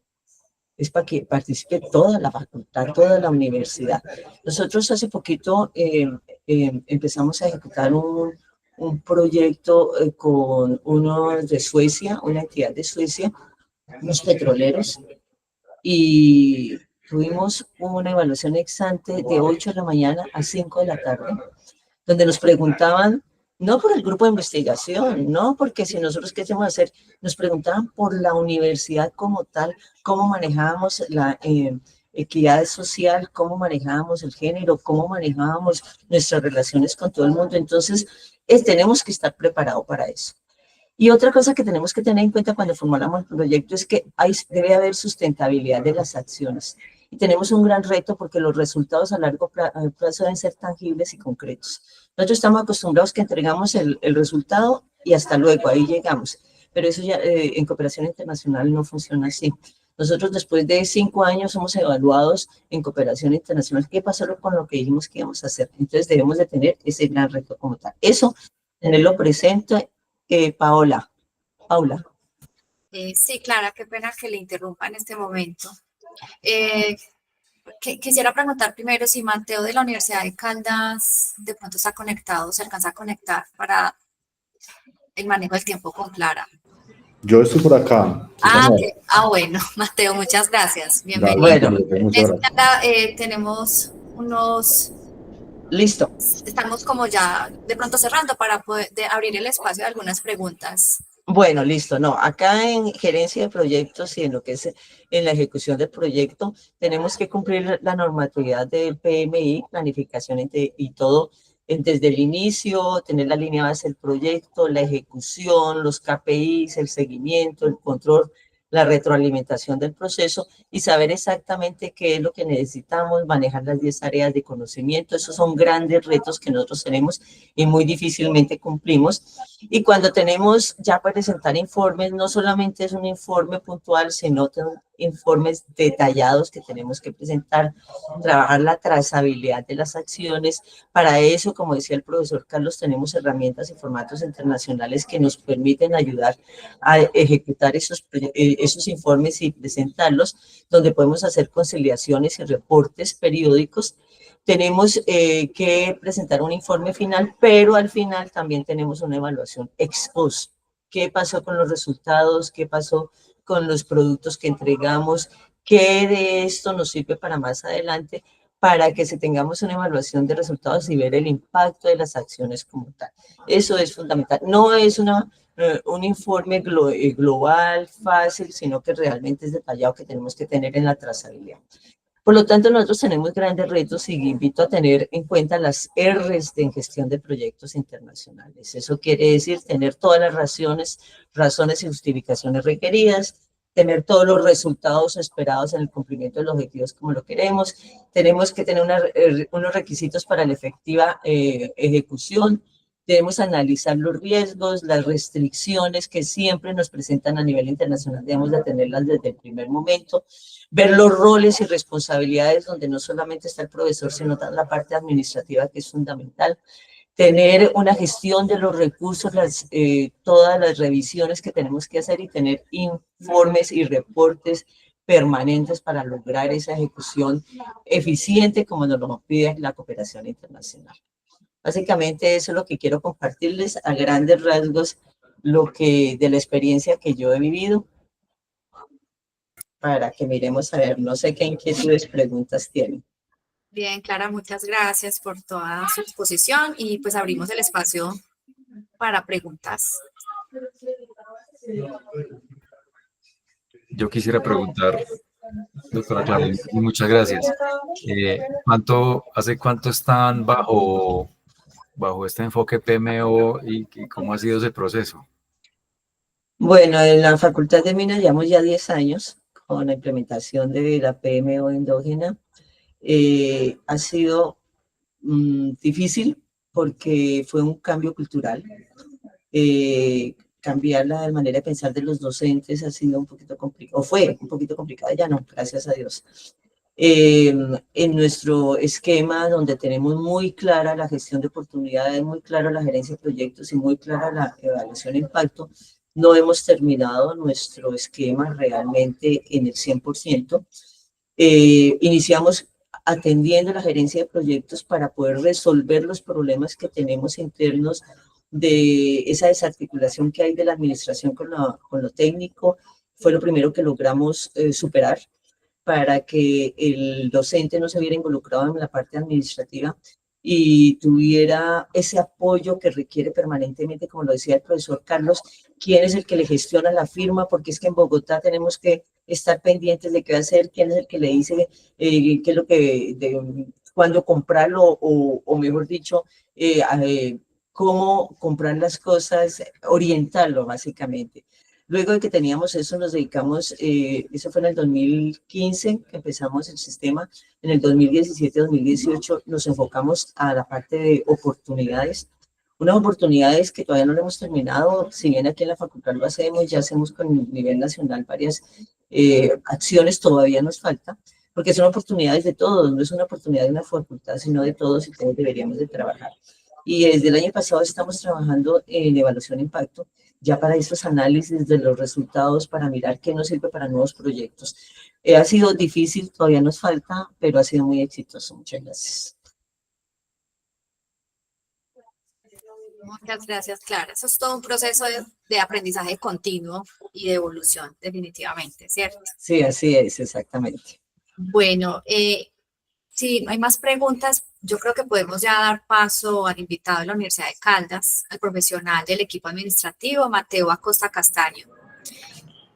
Speaker 3: es para que participe toda la facultad, toda la universidad. Nosotros hace poquito empezamos a ejecutar un proyecto con unos de Suecia, una entidad de Suecia, unos petroleros, y tuvimos una evaluación ex ante de 8 de la mañana a 5 de la tarde, donde nos preguntaban, no por el grupo de investigación, no porque si nosotros qué hacemos hacer, nos preguntaban por la universidad como tal, cómo manejábamos la equidad social, cómo manejábamos el género, cómo manejábamos nuestras relaciones con todo el mundo. Entonces, tenemos que estar preparados para eso. Y otra cosa que tenemos que tener en cuenta cuando formulamos el proyecto es que debe haber sustentabilidad de las acciones. Y tenemos un gran reto porque los resultados a largo plazo deben ser tangibles y concretos. Nosotros estamos acostumbrados que entregamos el resultado y hasta luego, ahí llegamos. Pero eso ya en cooperación internacional no funciona así. Nosotros después de 5 años somos evaluados en cooperación internacional. ¿Qué pasó con lo que dijimos que íbamos a hacer? Entonces debemos de tener ese gran reto como tal. Eso, tenerlo presente, Paula.
Speaker 1: Sí, Clara, qué pena que le interrumpa en este momento. Quisiera preguntar primero si Mateo de la Universidad de Caldas de pronto está conectado, se alcanza a conectar para el manejo del tiempo con Clara.
Speaker 6: Yo estoy por acá.
Speaker 1: Bueno, Mateo, muchas gracias. Bienvenido.
Speaker 3: Bueno,
Speaker 6: muchas gracias.
Speaker 1: Tenemos unos...
Speaker 3: Listo.
Speaker 1: Estamos como ya de pronto cerrando para poder abrir el espacio de algunas preguntas.
Speaker 3: Bueno, listo. No, acá en gerencia de proyectos y en lo que es en la ejecución del proyecto, tenemos que cumplir la normatividad del PMI, planificación y todo, desde el inicio, tener la línea base del proyecto, la ejecución, los KPIs, el seguimiento, el control, la retroalimentación del proceso y saber exactamente qué es lo que necesitamos, manejar las 10 áreas de conocimiento. Esos son grandes retos que nosotros tenemos y muy difícilmente cumplimos. Y cuando tenemos ya para presentar informes, no solamente es un informe puntual, sino informes detallados que tenemos que presentar, trabajar la trazabilidad de las acciones. Para eso, como decía el profesor Carlos, tenemos herramientas y formatos internacionales que nos permiten ayudar a ejecutar esos informes y presentarlos, donde podemos hacer conciliaciones y reportes periódicos. Tenemos que presentar un informe final, pero al final también tenemos una evaluación ex post. ¿Qué pasó con los resultados? ¿Qué pasó con los productos que entregamos? ¿Qué de esto nos sirve para más adelante? Para que se tengamos una evaluación de resultados y ver el impacto de las acciones como tal. Eso es fundamental. No es un informe global, fácil, sino que realmente es detallado que tenemos que tener en la trazabilidad. Por lo tanto, nosotros tenemos grandes retos y invito a tener en cuenta las R's en gestión de proyectos internacionales. Eso quiere decir tener todas las razones y justificaciones requeridas, tener todos los resultados esperados en el cumplimiento de los objetivos como lo queremos. Tenemos que tener unos requisitos para la efectiva ejecución. Debemos analizar los riesgos, las restricciones que siempre nos presentan a nivel internacional, debemos de tenerlas desde el primer momento, ver los roles y responsabilidades donde no solamente está el profesor, sino también la parte administrativa que es fundamental, tener una gestión de los recursos, todas las revisiones que tenemos que hacer y tener informes y reportes permanentes para lograr esa ejecución eficiente como nos lo pide la cooperación internacional. Básicamente eso es lo que quiero compartirles a grandes rasgos, de la experiencia que yo he vivido, para que miremos a ver, no sé qué inquietudes, preguntas tienen.
Speaker 1: Bien, Clara, muchas gracias por toda su exposición y pues abrimos el espacio para preguntas.
Speaker 4: Yo quisiera preguntar, doctora Clara, muchas gracias. ¿Hace cuánto están bajo este enfoque PMO y cómo ha sido ese proceso?
Speaker 3: Bueno, en la Facultad de Minas llevamos ya 10 años con la implementación de la PMO endógena. Ha sido difícil porque fue un cambio cultural. Cambiar la manera de pensar de los docentes ha sido un poquito complicado, fue un poquito complicado, ya no, gracias a Dios. En nuestro esquema, donde tenemos muy clara la gestión de oportunidades, muy clara la gerencia de proyectos y muy clara la evaluación de impacto, no hemos terminado nuestro esquema realmente en el 100%. Iniciamos atendiendo la gerencia de proyectos para poder resolver los problemas que tenemos internos de esa desarticulación que hay de la administración con lo técnico. Fue lo primero que logramos superar para que el docente no se viera involucrado en la parte administrativa y tuviera ese apoyo que requiere permanentemente, como lo decía el profesor Carlos, quién es el que le gestiona la firma, porque es que en Bogotá tenemos que estar pendientes de qué hacer, quién es el que le dice qué es lo cuándo comprarlo, o mejor dicho, cómo comprar las cosas, orientarlo básicamente. Luego de que teníamos eso, nos dedicamos, eso fue en el 2015 que empezamos el sistema, en el 2017-2018 nos enfocamos a la parte de oportunidades. Unas oportunidades que todavía no lo hemos terminado, si bien aquí en la facultad lo hacemos, ya hacemos con el nivel nacional varias acciones, todavía nos falta, porque son oportunidades de todos, no es una oportunidad de una facultad, sino de todos y todos deberíamos de trabajar. Y desde el año pasado estamos trabajando en evaluación de impacto, ya para estos análisis de los resultados, para mirar qué nos sirve para nuevos proyectos. Ha sido difícil, todavía nos falta, pero ha sido muy exitoso. Muchas gracias.
Speaker 1: Muchas gracias, Clara. Eso es todo un proceso de aprendizaje continuo y de evolución, definitivamente, ¿cierto?
Speaker 3: Sí, así es, exactamente.
Speaker 1: Bueno, si no hay más preguntas, yo creo que podemos ya dar paso al invitado de la Universidad de Caldas, al profesional del equipo administrativo, Mateo Acosta Castaño,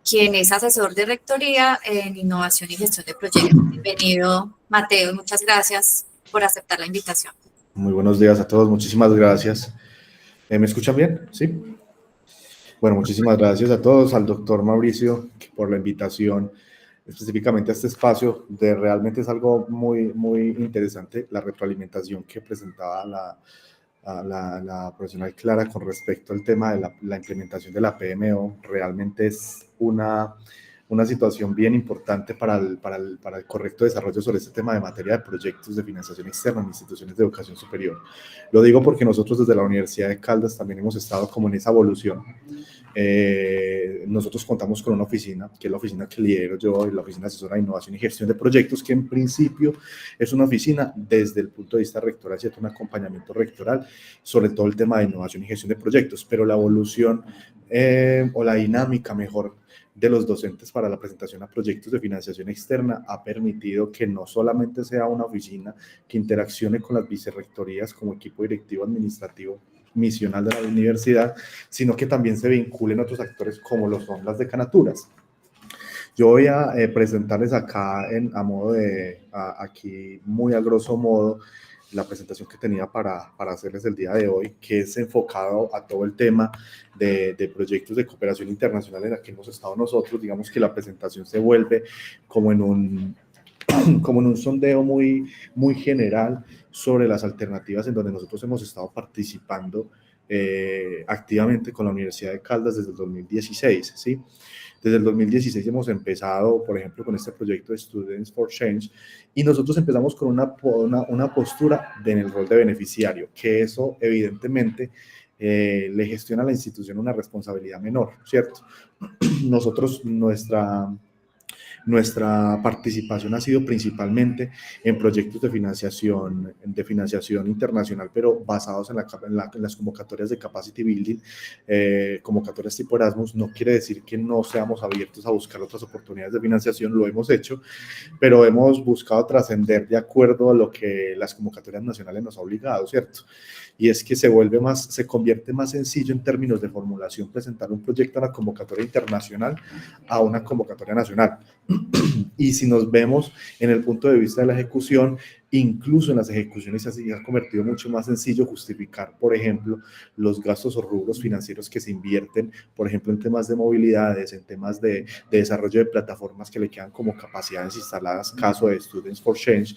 Speaker 1: quien es asesor de rectoría en innovación y gestión de proyectos. Bienvenido, Mateo, muchas gracias por aceptar la invitación.
Speaker 6: Muy buenos días a todos, muchísimas gracias. ¿Me escuchan bien? Sí. Bueno, muchísimas gracias a todos, al doctor Mauricio por la invitación específicamente a este espacio. Realmente es algo muy, muy interesante la retroalimentación que presentaba la profesional Clara con respecto al tema de la implementación de la PMO. Realmente es una situación bien importante para el correcto desarrollo sobre este tema de materia de proyectos de financiación externa en instituciones de educación superior. Lo digo porque nosotros desde la Universidad de Caldas también hemos estado como en esa evolución. Nosotros contamos con una oficina, que es la oficina que lidero yo, la Oficina Asesora de Innovación y Gestión de Proyectos, que en principio es una oficina desde el punto de vista rectoral, ¿cierto? Un acompañamiento rectoral sobre todo el tema de innovación y gestión de proyectos, pero la evolución o la dinámica mejor de los docentes para la presentación a proyectos de financiación externa ha permitido que no solamente sea una oficina que interaccione con las vicerrectorías como equipo directivo administrativo misional de la universidad, sino que también se vinculen otros actores como lo son las decanaturas. Yo voy a presentarles acá a modo de, aquí muy a grosso modo, la presentación que tenía para hacerles el día de hoy, que es enfocado a todo el tema de proyectos de cooperación internacional en la que hemos estado nosotros. Digamos que la presentación se vuelve como en un sondeo muy, muy general sobre las alternativas en donde nosotros hemos estado participando activamente con la Universidad de Caldas desde el 2016, ¿sí? Desde el 2016 hemos empezado, por ejemplo, con este proyecto de Students for Change, y nosotros empezamos con una postura en el rol de beneficiario, que eso evidentemente le gestiona a la institución una responsabilidad menor, ¿cierto? Nosotros, nuestra participación ha sido principalmente en proyectos de financiación internacional, pero basados en las convocatorias de Capacity Building, convocatorias tipo Erasmus. No quiere decir que no seamos abiertos a buscar otras oportunidades de financiación, lo hemos hecho, pero hemos buscado trascender de acuerdo a lo que las convocatorias nacionales nos han obligado, ¿cierto? Y es que se convierte más sencillo en términos de formulación presentar un proyecto a una convocatoria internacional a una convocatoria nacional. Y si nos vemos en el punto de vista de la ejecución, incluso en las ejecuciones se ha convertido mucho más sencillo justificar, por ejemplo, los gastos o rubros financieros que se invierten, por ejemplo, en temas de movilidades, en temas de desarrollo de plataformas que le quedan como capacidades instaladas, caso de Students for Change,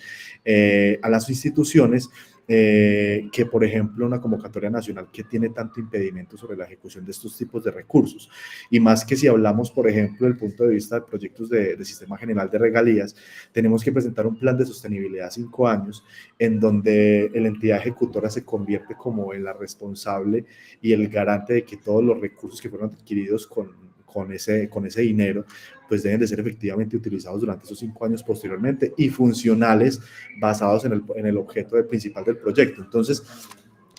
Speaker 6: a las instituciones, que por ejemplo una convocatoria nacional que tiene tanto impedimento sobre la ejecución de estos tipos de recursos. Y más que si hablamos, por ejemplo, del punto de vista de proyectos de Sistema General de Regalías, tenemos que presentar un plan de sostenibilidad a 5 años, en donde la entidad ejecutora se convierte como en la responsable y el garante de que todos los recursos que fueron adquiridos con ese dinero, pues deben de ser efectivamente utilizados durante esos 5 años posteriormente y funcionales, basados en el objeto principal del proyecto. Entonces,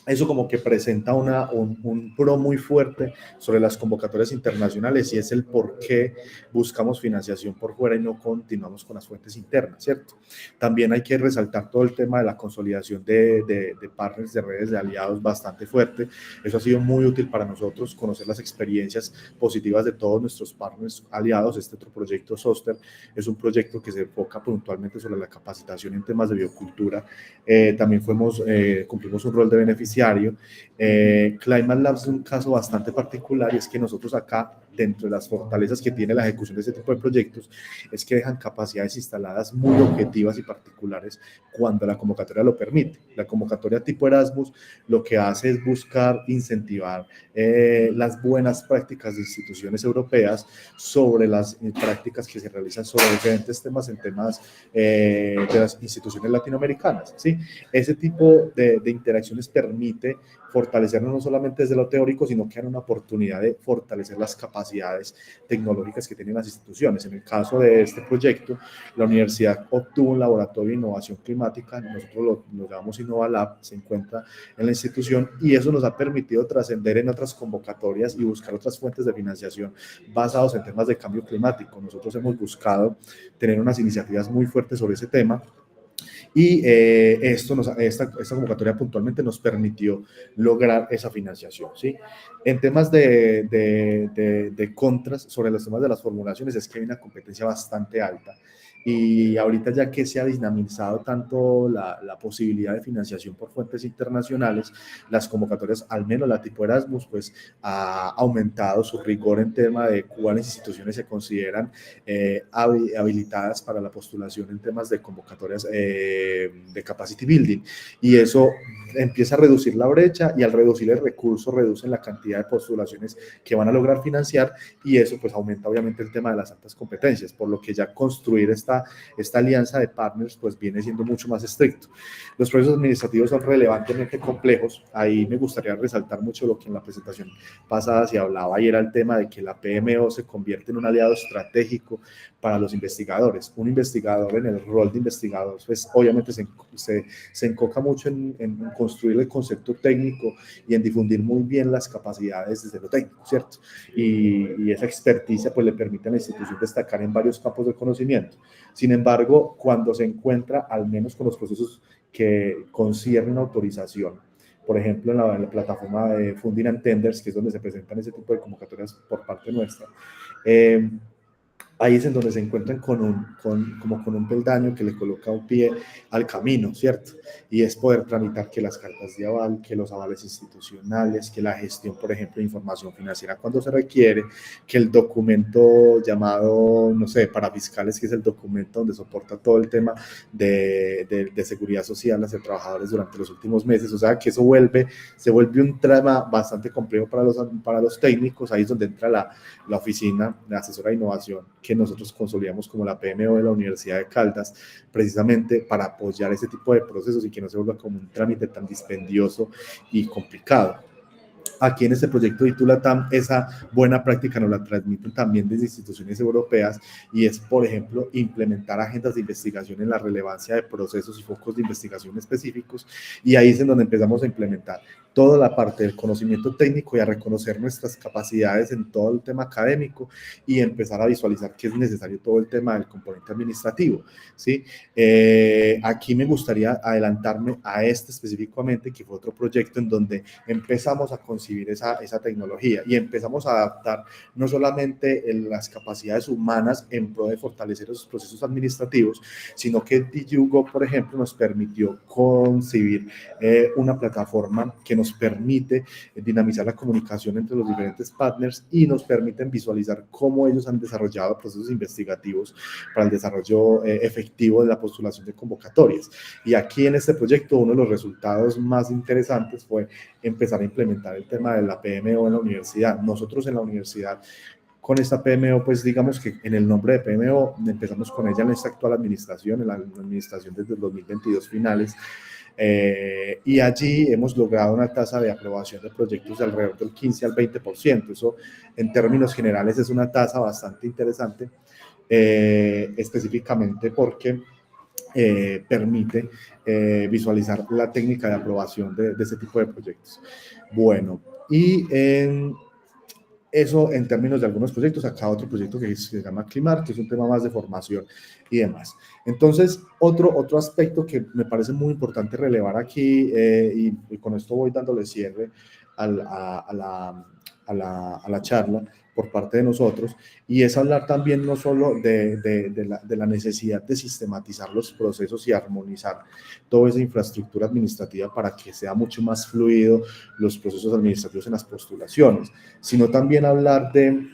Speaker 6: eso como que presenta un pro muy fuerte sobre las convocatorias internacionales, y es el por qué buscamos financiación por fuera y no continuamos con las fuentes internas, ¿cierto? También hay que resaltar todo el tema de la consolidación de partners, de redes de aliados bastante fuerte. Eso ha sido muy útil para nosotros, conocer las experiencias positivas de todos nuestros partners aliados. Este otro proyecto, SOSTER, es un proyecto que se enfoca puntualmente sobre la capacitación en temas de biocultura. También cumplimos un rol de beneficiario beneficiario. Climate Labs es un caso bastante particular y es que nosotros acá, dentro de las fortalezas que tiene la ejecución de este tipo de proyectos, es que dejan capacidades instaladas muy objetivas y particulares cuando la convocatoria lo permite. La convocatoria tipo Erasmus lo que hace es buscar incentivar las buenas prácticas de instituciones europeas sobre las prácticas que se realizan sobre diferentes temas en temas de las instituciones latinoamericanas, ¿sí? Ese tipo de interacciones permite fortalecernos no solamente desde lo teórico, sino que dan una oportunidad de fortalecer las capacidades tecnológicas que tienen las instituciones. En el caso de este proyecto, la universidad obtuvo un laboratorio de innovación climática, nosotros lo llamamos InnovaLab, se encuentra en la institución y eso nos ha permitido trascender en otras convocatorias y buscar otras fuentes de financiación basados en temas de cambio climático. Nosotros hemos buscado tener unas iniciativas muy fuertes sobre ese tema. Y esta convocatoria puntualmente nos permitió lograr esa financiación, ¿sí? En temas de contras sobre los temas de las formulaciones es que hay una competencia bastante alta y ahorita ya que se ha dinamizado tanto la posibilidad de financiación por fuentes internacionales, las convocatorias, al menos la tipo Erasmus, pues ha aumentado su rigor en tema de cuáles instituciones se consideran habilitadas para la postulación en temas de convocatorias de capacity building, y eso empieza a reducir la brecha y al reducir el recurso reducen la cantidad de postulaciones que van a lograr financiar y eso pues aumenta obviamente el tema de las altas competencias, por lo que ya construir esta alianza de partners pues viene siendo mucho más estricto. Los procesos administrativos son relevantemente complejos, ahí me gustaría resaltar mucho lo que en la presentación pasada se hablaba y era el tema de que la PMO se convierte en un aliado estratégico para los investigadores. Un investigador en el rol de investigador pues obviamente se enfoca mucho en construir el concepto técnico y en difundir muy bien las capacidades desde lo técnico, ¿cierto? Y esa experticia pues le permite a la institución destacar en varios campos de conocimiento. Sin embargo, cuando se encuentra, al menos con los procesos que conciernen autorización, por ejemplo, en la plataforma de Funding and Tenders, que es donde se presentan ese tipo de convocatorias por parte nuestra, ahí es en donde se encuentran con un peldaño que le coloca un pie al camino, ¿cierto? Y es poder tramitar que las cartas de aval, que los avales institucionales, que la gestión, por ejemplo, de información financiera cuando se requiere, que el documento llamado, no sé, para fiscales, que es el documento donde soporta todo el tema de seguridad social hacia trabajadores durante los últimos meses, o sea, que eso se vuelve un tema bastante complejo para los técnicos. Ahí es donde entra la oficina de asesora de innovación, que nosotros consolidamos como la PMO de la Universidad de Caldas, precisamente para apoyar ese tipo de procesos y que no se vuelva como un trámite tan dispendioso y complicado. Aquí en este proyecto de ITU-LATAM, esa buena práctica nos la transmiten también desde instituciones europeas y es, por ejemplo, implementar agendas de investigación en la relevancia de procesos y focos de investigación específicos, y ahí es en donde empezamos a implementar toda la parte del conocimiento técnico y a reconocer nuestras capacidades en todo el tema académico y empezar a visualizar que es necesario todo el tema del componente administrativo, ¿sí? Aquí me gustaría adelantarme a este específicamente, que fue otro proyecto en donde empezamos a concibir esa tecnología y empezamos a adaptar no solamente las capacidades humanas en pro de fortalecer esos procesos administrativos, sino que DigiUgo, por ejemplo, nos permitió concebir una plataforma que nos permite dinamizar la comunicación entre los diferentes partners y nos permiten visualizar cómo ellos han desarrollado procesos investigativos para el desarrollo efectivo de la postulación de convocatorias. Y aquí en este proyecto uno de los resultados más interesantes fue empezar a implementar el tema de la PMO en la universidad. Nosotros en la universidad, con esta PMO, pues digamos que en el nombre de PMO empezamos con ella en esta actual administración, en la administración desde el 2022 finales, y allí hemos logrado una tasa de aprobación de proyectos de alrededor del 15 al 20%. Eso en términos generales es una tasa bastante interesante, específicamente porque permite visualizar la técnica de aprobación de ese tipo de proyectos. Bueno, y eso en términos de algunos proyectos. Acá otro proyecto que se llama Climar, que es un tema más de formación y demás. Entonces, otro aspecto que me parece muy importante relevar aquí, y con esto voy dándole cierre a la charla, por parte de nosotros, y es hablar también no solo de la necesidad de sistematizar los procesos y armonizar toda esa infraestructura administrativa para que sea mucho más fluido los procesos administrativos en las postulaciones, sino también hablar de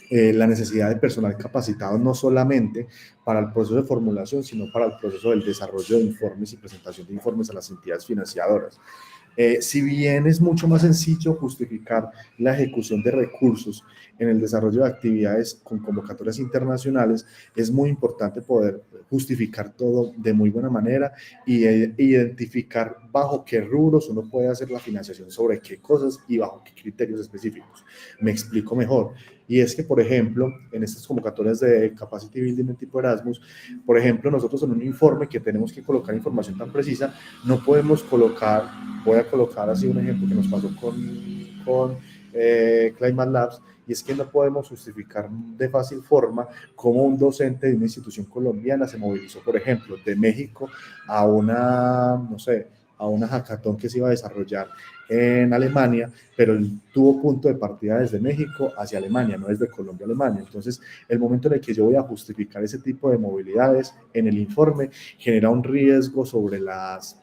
Speaker 6: la necesidad de personal capacitado no solamente para el proceso de formulación, sino para el proceso del desarrollo de informes y presentación de informes a las entidades financiadoras. Si bien es mucho más sencillo justificar la ejecución de recursos en el desarrollo de actividades con convocatorias internacionales, es muy importante poder justificar todo de muy buena manera y identificar bajo qué rubros uno puede hacer la financiación, sobre qué cosas y bajo qué criterios específicos. Me explico mejor. Y es que, por ejemplo, en estas convocatorias de Capacity Building en tipo Erasmus, por ejemplo, nosotros en un informe que tenemos que colocar información tan precisa, no podemos colocar, voy a colocar así un ejemplo que nos pasó con Climate Labs, y es que no podemos justificar de fácil forma cómo un docente de una institución colombiana se movilizó, por ejemplo, de México a una, no sé, a una hackathon que se iba a desarrollar en Alemania, pero él tuvo punto de partida desde México hacia Alemania, no desde Colombia a Alemania. Entonces, el momento en el que yo voy a justificar ese tipo de movilidades en el informe genera un riesgo sobre las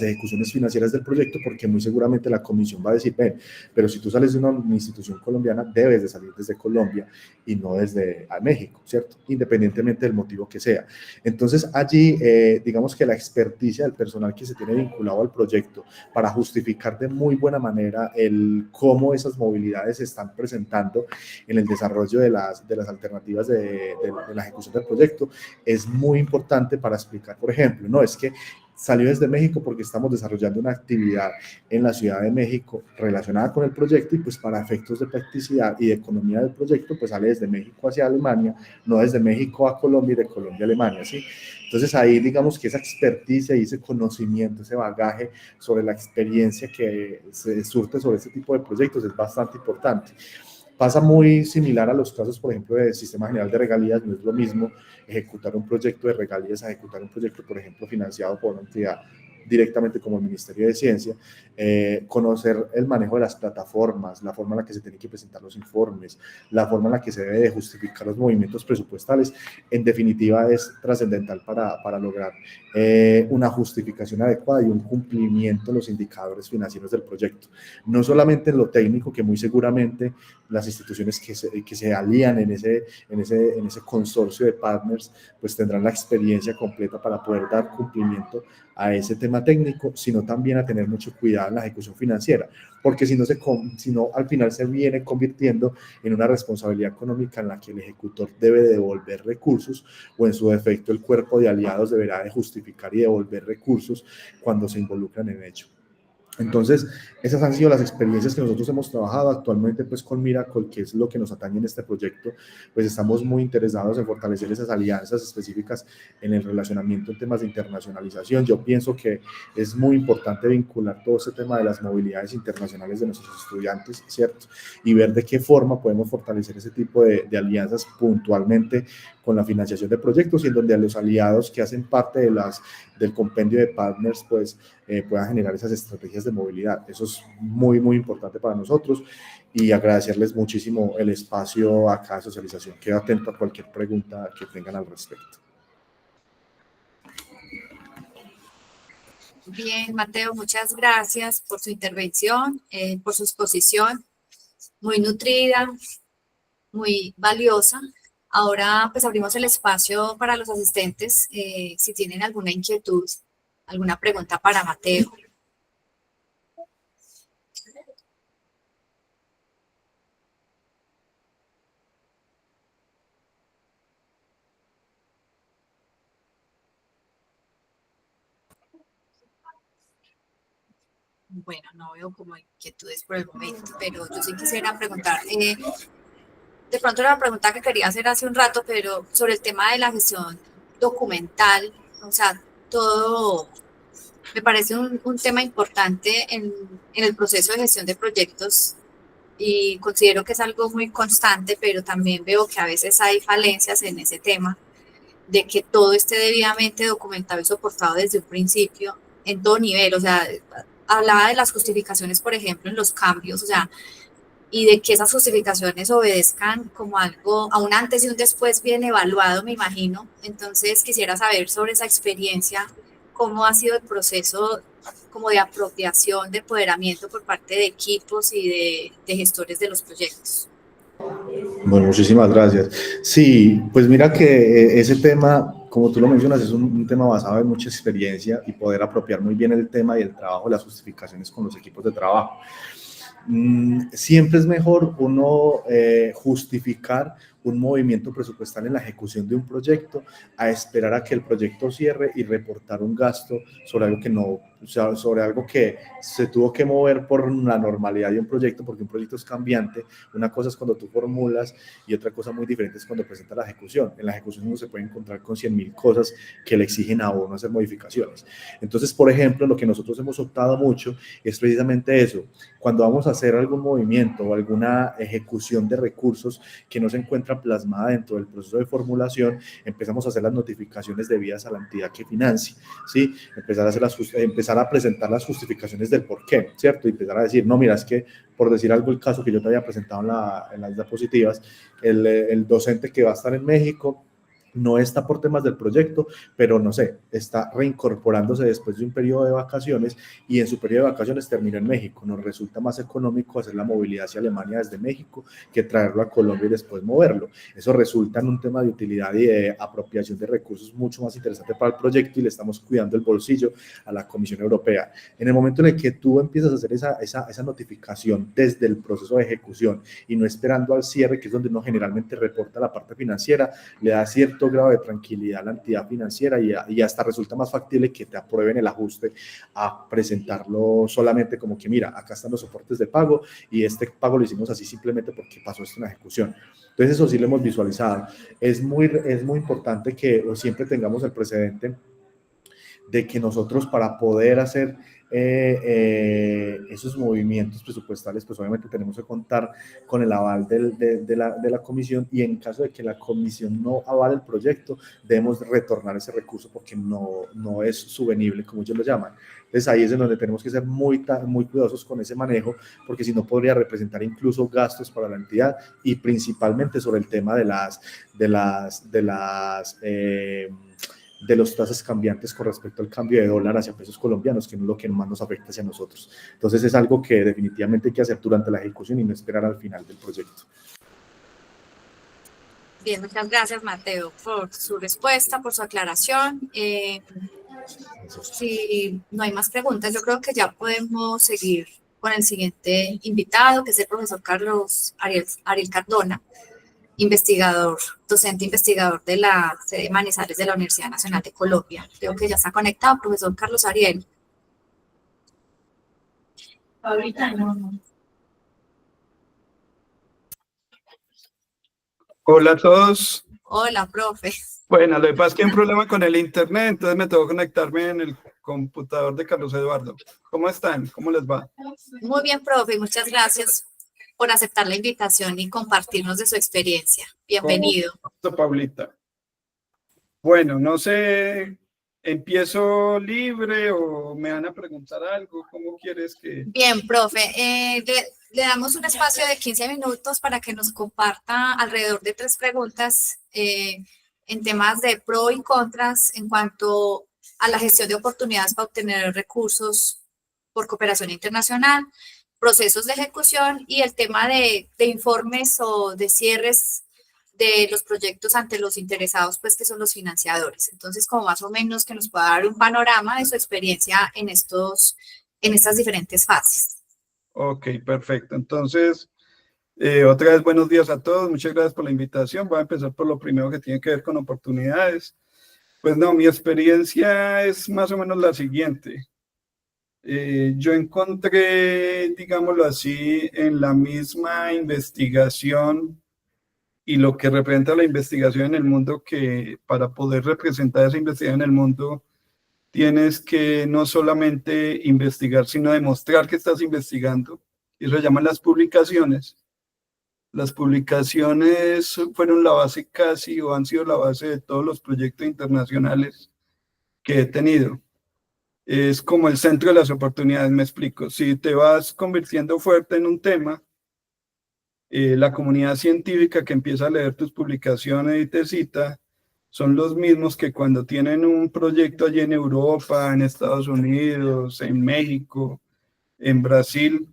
Speaker 6: ejecuciones financieras del proyecto, porque muy seguramente la comisión va a decir, ven, pero si tú sales de una institución colombiana, debes de salir desde Colombia y no desde México, ¿cierto? Independientemente del motivo que sea. Entonces, allí, digamos que la experticia del personal que se tiene vinculado al proyecto para justificar de muy buena manera el cómo esas movilidades se están presentando en el desarrollo de las alternativas de la ejecución del proyecto, es muy importante para explicar, por ejemplo, no es que salió desde México porque estamos desarrollando una actividad en la Ciudad de México relacionada con el proyecto, y pues para efectos de practicidad y de economía del proyecto, pues sale desde México hacia Alemania, no desde México a Colombia y de Colombia a Alemania, ¿sí? Entonces ahí digamos que esa experticia y ese conocimiento, ese bagaje sobre la experiencia que se surte sobre este tipo de proyectos es bastante importante. Pasa muy similar a los casos, por ejemplo, del Sistema General de Regalías. No es lo mismo ejecutar un proyecto de regalías a ejecutar un proyecto, por ejemplo, financiado por una entidad directamente como el Ministerio de Ciencia, conocer el manejo de las plataformas, la forma en la que se tienen que presentar los informes, la forma en la que se debe de justificar los movimientos presupuestales, en definitiva es trascendental para lograr una justificación adecuada y un cumplimiento de los indicadores financieros del proyecto. No solamente en lo técnico, que muy seguramente las instituciones que se alían en ese consorcio de partners, pues tendrán la experiencia completa para poder dar cumplimiento a ese tema técnico, sino también a tener mucho cuidado en la ejecución financiera, porque si no al final se viene convirtiendo en una responsabilidad económica en la que el ejecutor debe devolver recursos, o en su defecto el cuerpo de aliados deberá de justificar y devolver recursos cuando se involucran en ello. Entonces, esas han sido las experiencias que nosotros hemos trabajado actualmente pues con Miracle, que es lo que nos atañe en este proyecto. Pues estamos muy interesados en fortalecer esas alianzas específicas en el relacionamiento en temas de internacionalización. Yo pienso que es muy importante vincular todo ese tema de las movilidades internacionales de nuestros estudiantes, ¿cierto? Y ver de qué forma podemos fortalecer ese tipo de alianzas puntualmente con la financiación de proyectos, y en donde a los aliados que hacen parte del compendio de partners pues puedan generar esas estrategias de movilidad. Eso es muy, muy importante para nosotros, y agradecerles muchísimo el espacio acá de socialización. Quedo atento a cualquier pregunta que tengan al respecto.
Speaker 1: Bien, Mateo, muchas gracias por su intervención, por su exposición, muy nutrida, muy valiosa. Ahora pues abrimos el espacio para los asistentes, si tienen alguna inquietud, alguna pregunta para Mateo. Bueno, no veo como inquietudes por el momento, pero yo sí quisiera preguntar, de pronto era la pregunta que quería hacer hace un rato, pero sobre el tema de la gestión documental, o sea, todo me parece un tema importante en el proceso de gestión de proyectos, y considero que es algo muy constante, pero también veo que a veces hay falencias en ese tema, de que todo esté debidamente documentado y soportado desde un principio, en todo nivel. O sea, hablaba de las justificaciones, por ejemplo, en los cambios, o sea, y de que esas justificaciones obedezcan como algo, a un antes y un después bien evaluado, me imagino. Entonces quisiera saber sobre esa experiencia, cómo ha sido el proceso como de apropiación, de empoderamiento por parte de equipos y de gestores de los proyectos.
Speaker 6: Bueno, muchísimas gracias. Sí, pues mira que ese tema, como tú lo mencionas, es un tema basado en mucha experiencia y poder apropiar muy bien el tema y el trabajo, las justificaciones con los equipos de trabajo. Siempre es mejor uno justificar un movimiento presupuestal en la ejecución de un proyecto a esperar a que el proyecto cierre y reportar un gasto sobre algo que no, o sea, sobre algo que se tuvo que mover por la normalidad de un proyecto, porque un proyecto es cambiante. Una cosa es cuando tú formulas y otra cosa muy diferente es cuando presenta la ejecución. En la ejecución uno se puede encontrar con 100.000 cosas que le exigen a uno hacer modificaciones. Entonces, por ejemplo, lo que nosotros hemos optado mucho es precisamente eso. Cuando vamos a hacer algún movimiento o alguna ejecución de recursos que no se encuentra plasmada dentro del proceso de formulación, empezamos a hacer las notificaciones debidas a la entidad que financie, ¿sí? Empezar a presentar las justificaciones del por qué, ¿cierto? Y empezar a decir, no, mira, es que, por decir algo, el caso que yo te había presentado en las diapositivas, el docente que va a estar en México no está por temas del proyecto, pero no sé, está reincorporándose después de un periodo de vacaciones y en su periodo de vacaciones terminó en México. Nos resulta más económico hacer la movilidad hacia Alemania desde México que traerlo a Colombia y después moverlo. Eso resulta en un tema de utilidad y de apropiación de recursos mucho más interesante para el proyecto y le estamos cuidando el bolsillo a la Comisión Europea. En el momento en el que tú empiezas a hacer esa notificación desde el proceso de ejecución y no esperando al cierre, que es donde uno generalmente reporta la parte financiera, le da cierto grado de tranquilidad a la entidad financiera y hasta resulta más factible que te aprueben el ajuste a presentarlo solamente como que mira, acá están los soportes de pago y este pago lo hicimos así simplemente porque pasó esto en la ejecución. Entonces eso sí lo hemos visualizado. Es muy importante que siempre tengamos el precedente de que nosotros para poder hacer esos movimientos presupuestales, pues obviamente tenemos que contar con el aval de la comisión y en caso de que la comisión no avale el proyecto, debemos retornar ese recurso porque no es subvenible, como ellos lo llaman. Entonces ahí es en donde tenemos que ser muy cuidadosos con ese manejo, porque si no podría representar incluso gastos para la entidad y principalmente sobre el tema de los tasas cambiantes con respecto al cambio de dólar hacia pesos colombianos, que no es lo que más nos afecta hacia nosotros. Entonces es algo que definitivamente hay que hacer durante la ejecución y no esperar al final del proyecto.
Speaker 1: Bien, muchas gracias, Mateo, por su respuesta, por su aclaración. Si no hay más preguntas, yo creo que ya podemos seguir con el siguiente invitado, que es el profesor Carlos Ariel Cardona, docente investigador de la sede Manizales de la Universidad Nacional de Colombia. Creo que ya está conectado, profesor Carlos Ariel. Ahorita no.
Speaker 7: Hola a todos.
Speaker 1: Hola, profe.
Speaker 7: Bueno, lo que pasa es que hay un problema con el internet, entonces me tengo que conectarme en el computador de Carlos Eduardo. ¿Cómo están? ¿Cómo les va?
Speaker 1: Muy bien, profe. Muchas gracias por aceptar la invitación y compartirnos de su experiencia. Bienvenido.
Speaker 7: Paulita. Bueno, no sé, ¿empiezo libre o me van a preguntar algo? ¿Cómo quieres que...?
Speaker 1: Bien, profe. Le damos un espacio de 15 minutos para que nos comparta alrededor de 3 preguntas en temas de pro y contras en cuanto a la gestión de oportunidades para obtener recursos por cooperación internacional, procesos de ejecución y el tema de informes o de cierres de los proyectos ante los interesados, pues que son los financiadores. Entonces, como más o menos que nos pueda dar un panorama de su experiencia en estas diferentes fases.
Speaker 7: Ok, perfecto. Entonces, otra vez buenos días a todos. Muchas gracias por la invitación. Voy a empezar por lo primero que tiene que ver con oportunidades. Pues no, mi experiencia es más o menos la siguiente. Yo encontré, digámoslo así, en la misma investigación y lo que representa la investigación en el mundo, que para poder representar esa investigación en el mundo tienes que no solamente investigar, sino demostrar que estás investigando. Eso se llaman las publicaciones. Las publicaciones fueron la base casi, o han sido la base de todos los proyectos internacionales que he tenido. Es como el centro de las oportunidades, me explico. Si te vas convirtiendo fuerte en un tema, la comunidad científica que empieza a leer tus publicaciones y te cita, son los mismos que cuando tienen un proyecto allí en Europa, en Estados Unidos, en México, en Brasil,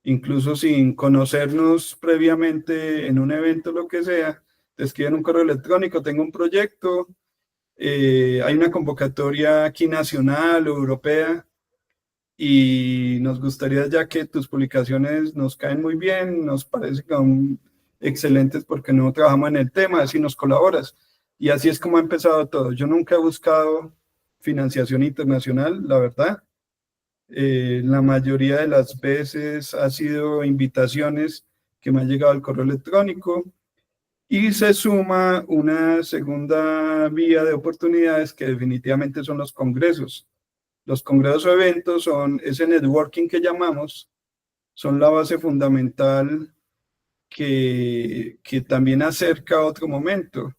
Speaker 7: incluso sin conocernos previamente en un evento, lo que sea, te escriben un correo electrónico, tengo un proyecto, hay una convocatoria aquí nacional o europea y nos gustaría, ya que tus publicaciones nos caen muy bien, nos parecen excelentes porque no trabajamos en el tema, así nos colaboras. Y así es como ha empezado todo. Yo nunca he buscado financiación internacional, la verdad. La mayoría de las veces ha sido invitaciones que me han llegado al correo electrónico y se suma una segunda vía de oportunidades que definitivamente son los congresos. Los congresos o eventos son ese networking que llamamos, son la base fundamental que también acerca a otro momento.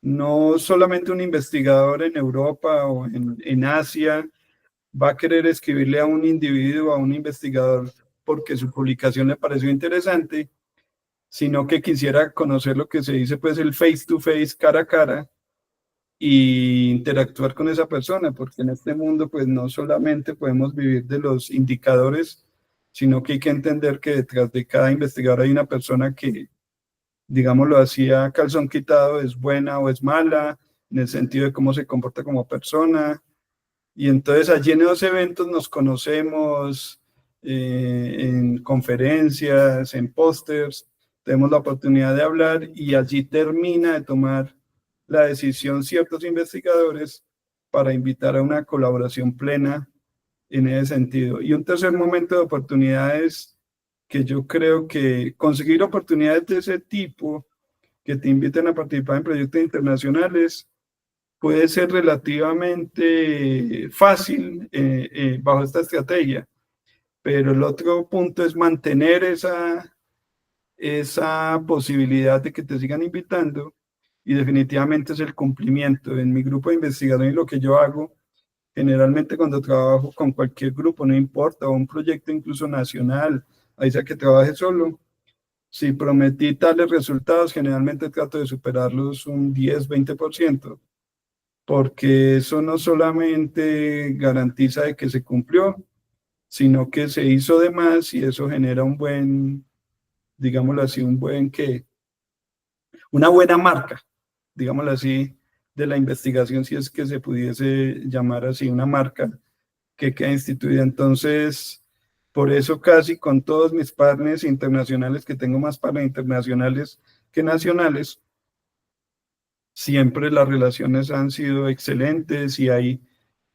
Speaker 7: No solamente un investigador en Europa o en Asia va a querer escribirle a un individuo, a un investigador, porque su publicación le pareció interesante, sino que quisiera conocer lo que se dice, pues el face to face, cara a cara, y interactuar con esa persona, porque en este mundo, pues no solamente podemos vivir de los indicadores, sino que hay que entender que detrás de cada investigador hay una persona que, digámoslo así, a calzón quitado, es buena o es mala, en el sentido de cómo se comporta como persona. Y entonces allí en esos eventos nos conocemos, en conferencias, en pósters, tenemos la oportunidad de hablar y allí termina de tomar la decisión ciertos investigadores para invitar a una colaboración plena en ese sentido. Y un tercer momento de oportunidades que yo creo que conseguir oportunidades de ese tipo que te inviten a participar en proyectos internacionales puede ser relativamente fácil bajo esta estrategia, pero el otro punto es mantener esa posibilidad de que te sigan invitando y definitivamente es el cumplimiento. En mi grupo de investigación y lo que yo hago, generalmente cuando trabajo con cualquier grupo, no importa, o un proyecto incluso nacional, ahí sea que trabaje solo, si prometí tales resultados, generalmente trato de superarlos un 10-20%. Porque eso no solamente garantiza de que se cumplió, sino que se hizo de más y eso genera un buen, digámoslo así, una buena marca, digámoslo así, de la investigación, si es que se pudiese llamar así, una marca que queda instituida. Entonces, por eso casi con todos mis partners internacionales, que tengo más partners internacionales que nacionales, siempre las relaciones han sido excelentes y hay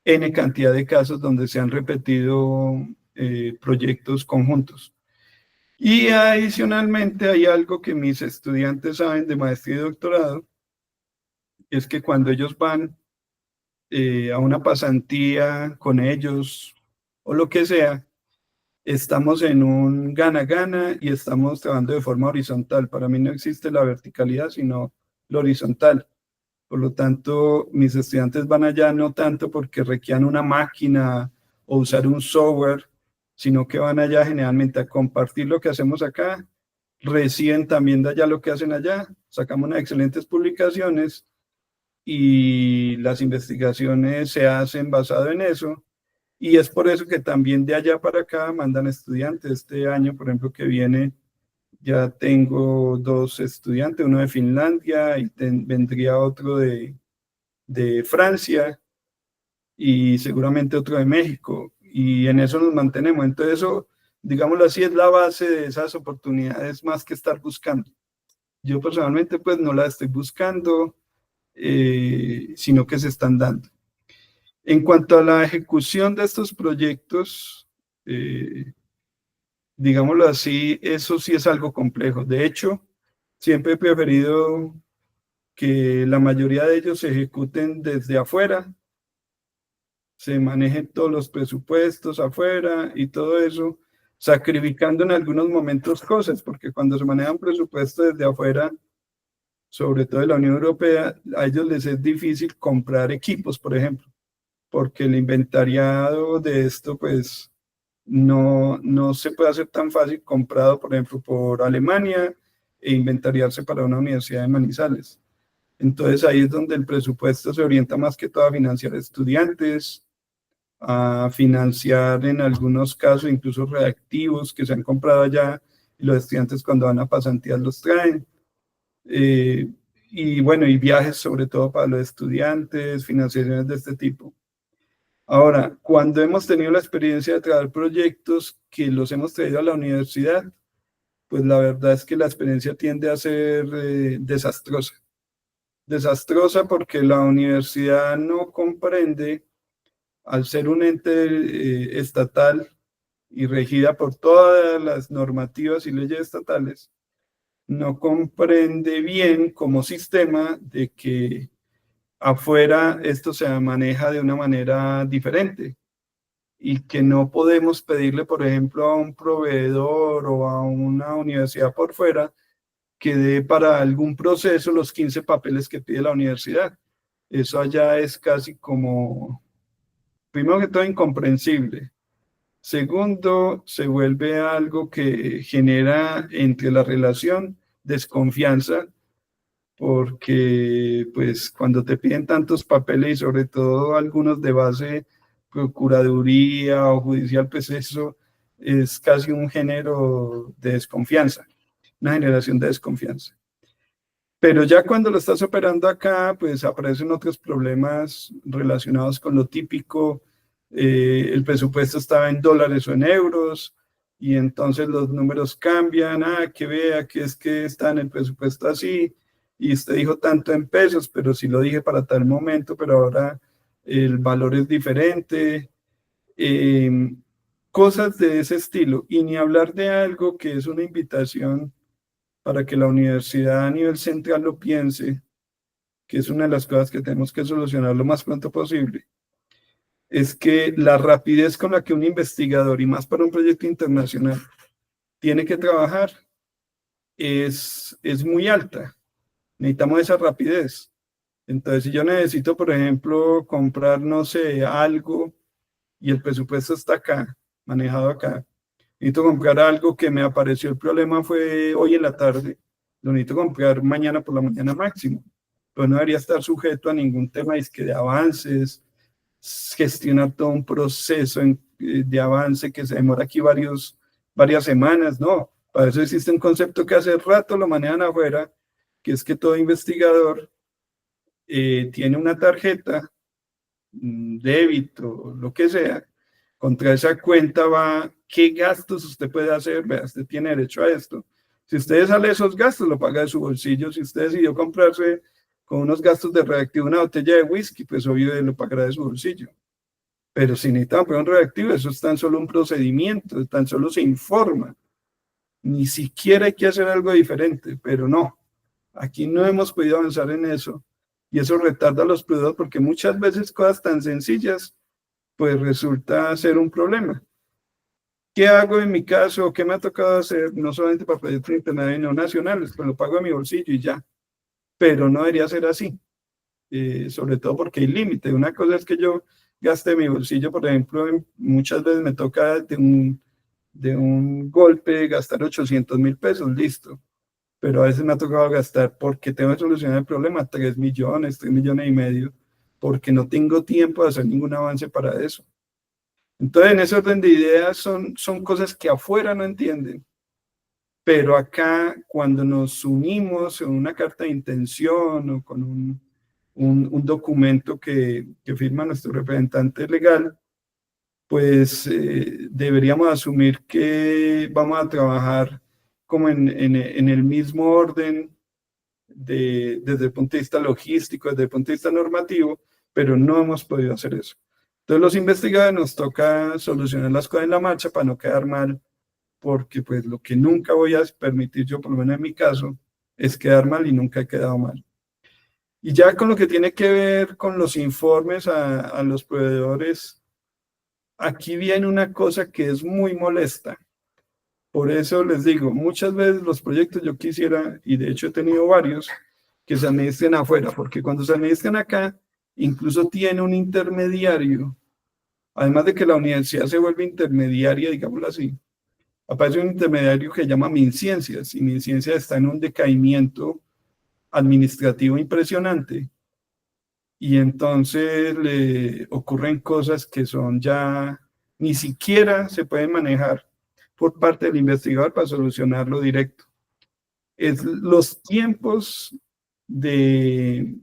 Speaker 7: N cantidad de casos donde se han repetido proyectos conjuntos. Y adicionalmente hay algo que mis estudiantes saben de maestría y doctorado, es que cuando ellos van a una pasantía con ellos o lo que sea, estamos en un gana-gana y estamos trabajando de forma horizontal. Para mí no existe la verticalidad, sino lo horizontal. Por lo tanto, mis estudiantes van allá no tanto porque requieran una máquina o usar un software, sino que van allá generalmente a compartir lo que hacemos acá, reciben también de allá lo que hacen allá, sacamos unas excelentes publicaciones y las investigaciones se hacen basado en eso. Y es por eso que también de allá para acá mandan estudiantes. Este año, por ejemplo, que viene, ya tengo 2 estudiantes, uno de Finlandia y vendría otro de Francia y seguramente otro de México. Y en eso nos mantenemos. Entonces eso, digámoslo así, es la base de esas oportunidades más que estar buscando. Yo personalmente pues no las estoy buscando, sino que se están dando. En cuanto a la ejecución de estos proyectos, digámoslo así, eso sí es algo complejo. De hecho, siempre he preferido que la mayoría de ellos se ejecuten desde afuera, se manejen todos los presupuestos afuera y todo eso, sacrificando en algunos momentos cosas, porque cuando se manejan presupuestos desde afuera, sobre todo de la Unión Europea, a ellos les es difícil comprar equipos, por ejemplo, porque el inventariado de esto, pues, no se puede hacer tan fácil comprado, por ejemplo, por Alemania e inventariarse para una universidad de Manizales. Entonces ahí es donde el presupuesto se orienta más que todo a financiar estudiantes, a financiar en algunos casos incluso reactivos que se han comprado allá y los estudiantes cuando van a pasantías los traen. Y bueno, y viajes sobre todo para los estudiantes, financiaciones de este tipo. Ahora, cuando hemos tenido la experiencia de traer proyectos que los hemos traído a la universidad, pues la verdad es que la experiencia tiende a ser desastrosa. Desastrosa porque la universidad no comprende, al ser un ente estatal y regida por todas las normativas y leyes estatales, no comprende bien como sistema de que afuera esto se maneja de una manera diferente y que no podemos pedirle, por ejemplo, a un proveedor o a una universidad por fuera que dé para algún proceso los 15 papeles que pide la universidad. Eso allá es casi como, primero que todo, incomprensible. Segundo, se vuelve algo que genera entre la relación desconfianza, porque pues cuando te piden tantos papeles y sobre todo algunos de base procuraduría o judicial, pues eso es casi un género de desconfianza, una generación de desconfianza. Pero ya cuando lo estás operando acá, pues aparecen otros problemas relacionados con lo típico. El presupuesto estaba en dólares o en euros, y entonces los números cambian. Que vea que es que está en el presupuesto así, y usted dijo tanto en pesos, pero sí lo dije para tal momento, pero ahora el valor es diferente. Cosas de ese estilo, y ni hablar de algo que es una invitación para que la universidad a nivel central lo piense, que es una de las cosas que tenemos que solucionar lo más pronto posible, es que la rapidez con la que un investigador, y más para un proyecto internacional, tiene que trabajar es muy alta. Necesitamos esa rapidez. Entonces, si yo necesito, por ejemplo, comprar, no sé, algo, y el presupuesto está acá, manejado acá, necesito comprar algo que me apareció, el problema fue hoy en la tarde, lo necesito comprar mañana por la mañana máximo, pero no debería estar sujeto a ningún tema de avances, gestionar todo un proceso de avance que se demora aquí varias semanas. No, para eso existe un concepto que hace rato lo manejan afuera, que es que todo investigador tiene una tarjeta, débito, lo que sea. Contra esa cuenta va qué gastos usted puede hacer. Vea, usted tiene derecho a esto. Si usted sale esos gastos, lo paga de su bolsillo. Si usted decidió comprarse con unos gastos de reactivo una botella de whisky, pues obvio lo pagará de su bolsillo. Pero si necesita comprar un reactivo, eso es tan solo un procedimiento, tan solo se informa. Ni siquiera hay que hacer algo diferente, pero no. Aquí no hemos podido avanzar en eso. Y eso retarda a los proveedores porque muchas veces cosas tan sencillas pues resulta ser un problema. ¿Qué hago en mi caso? ¿Qué me ha tocado hacer? No solamente para proyectos internacionales, no nacionales, pues lo pago de mi bolsillo y ya. Pero no debería ser así, sobre todo porque hay límite. Una cosa es que yo gaste mi bolsillo, por ejemplo, muchas veces me toca de un golpe gastar 800.000 pesos, listo. Pero a veces me ha tocado gastar porque tengo que solucionar el problema 3 millones, 3 millones y medio, porque no tengo tiempo de hacer ningún avance para eso. Entonces, en ese orden de ideas son cosas que afuera no entienden, pero acá cuando nos unimos en una carta de intención o con un documento que firma nuestro representante legal, pues deberíamos asumir que vamos a trabajar como en el mismo orden desde el punto de vista logístico, desde el punto de vista normativo, pero no hemos podido hacer eso. Entonces los investigadores nos toca solucionar las cosas en la marcha para no quedar mal, porque pues lo que nunca voy a permitir yo, por lo menos en mi caso, es quedar mal, y nunca he quedado mal. Y ya con lo que tiene que ver con los informes a los proveedores, aquí viene una cosa que es muy molesta. Por eso les digo, muchas veces los proyectos yo quisiera, y de hecho he tenido varios, que se administren afuera, porque cuando se administran acá, incluso tiene un intermediario, además de que la universidad se vuelve intermediaria, digámoslo así, aparece un intermediario que se llama MinCiencias, y MinCiencias está en un decaimiento administrativo impresionante, y entonces le ocurren cosas que son ya ni siquiera se pueden manejar por parte del investigador para solucionarlo directo. Es los tiempos de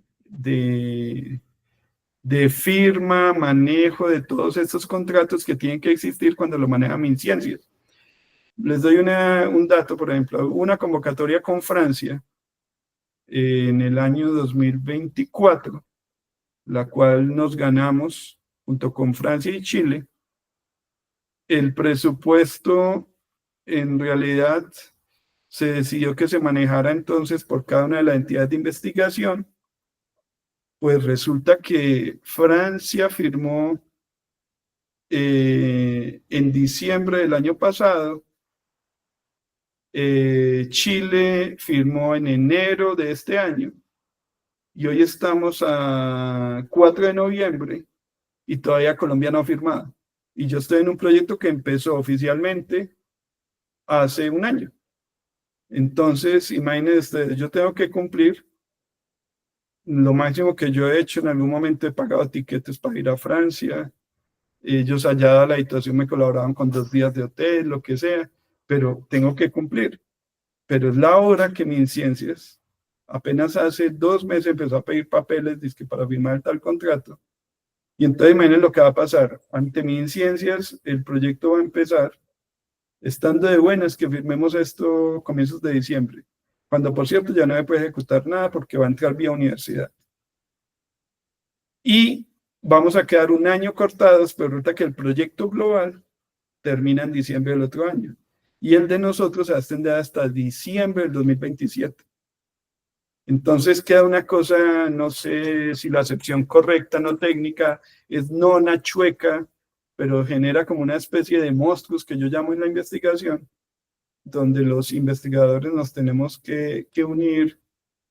Speaker 7: firma, manejo de todos estos contratos que tienen que existir cuando lo maneja MinCiencias. Les doy un dato, por ejemplo, una convocatoria con Francia en el año 2024, la cual nos ganamos junto con Francia y Chile. El presupuesto en realidad se decidió que se manejara entonces por cada una de las entidades de investigación. Pues resulta que Francia firmó en diciembre del año pasado, Chile firmó en enero de este año, y hoy estamos a 4 de noviembre y todavía Colombia no ha firmado. Y yo estoy en un proyecto que empezó oficialmente hace un año. Entonces, imagínense ustedes, yo tengo que cumplir lo máximo que yo he hecho. En algún momento he pagado tiquetes para ir a Francia. Ellos allá a la situación me colaboraban con 2 días de hotel, lo que sea, pero tengo que cumplir. Pero es la hora que MinCiencias apenas hace 2 meses empezó a pedir papeles dizque para firmar tal contrato. Y entonces imaginen lo que va a pasar. Ante MinCiencias, el proyecto va a empezar estando de buenas que firmemos esto comienzos de diciembre, cuando por cierto ya no me puede ejecutar nada porque va a entrar vía universidad. Y vamos a quedar un año cortados, pero resulta que el proyecto global termina en diciembre del otro año. Y el de nosotros se va a extender hasta diciembre del 2027. Entonces queda una cosa, no sé si la acepción correcta, no técnica, es nona, chueca, pero genera como una especie de monstruos que yo llamo en la investigación, donde los investigadores nos tenemos que unir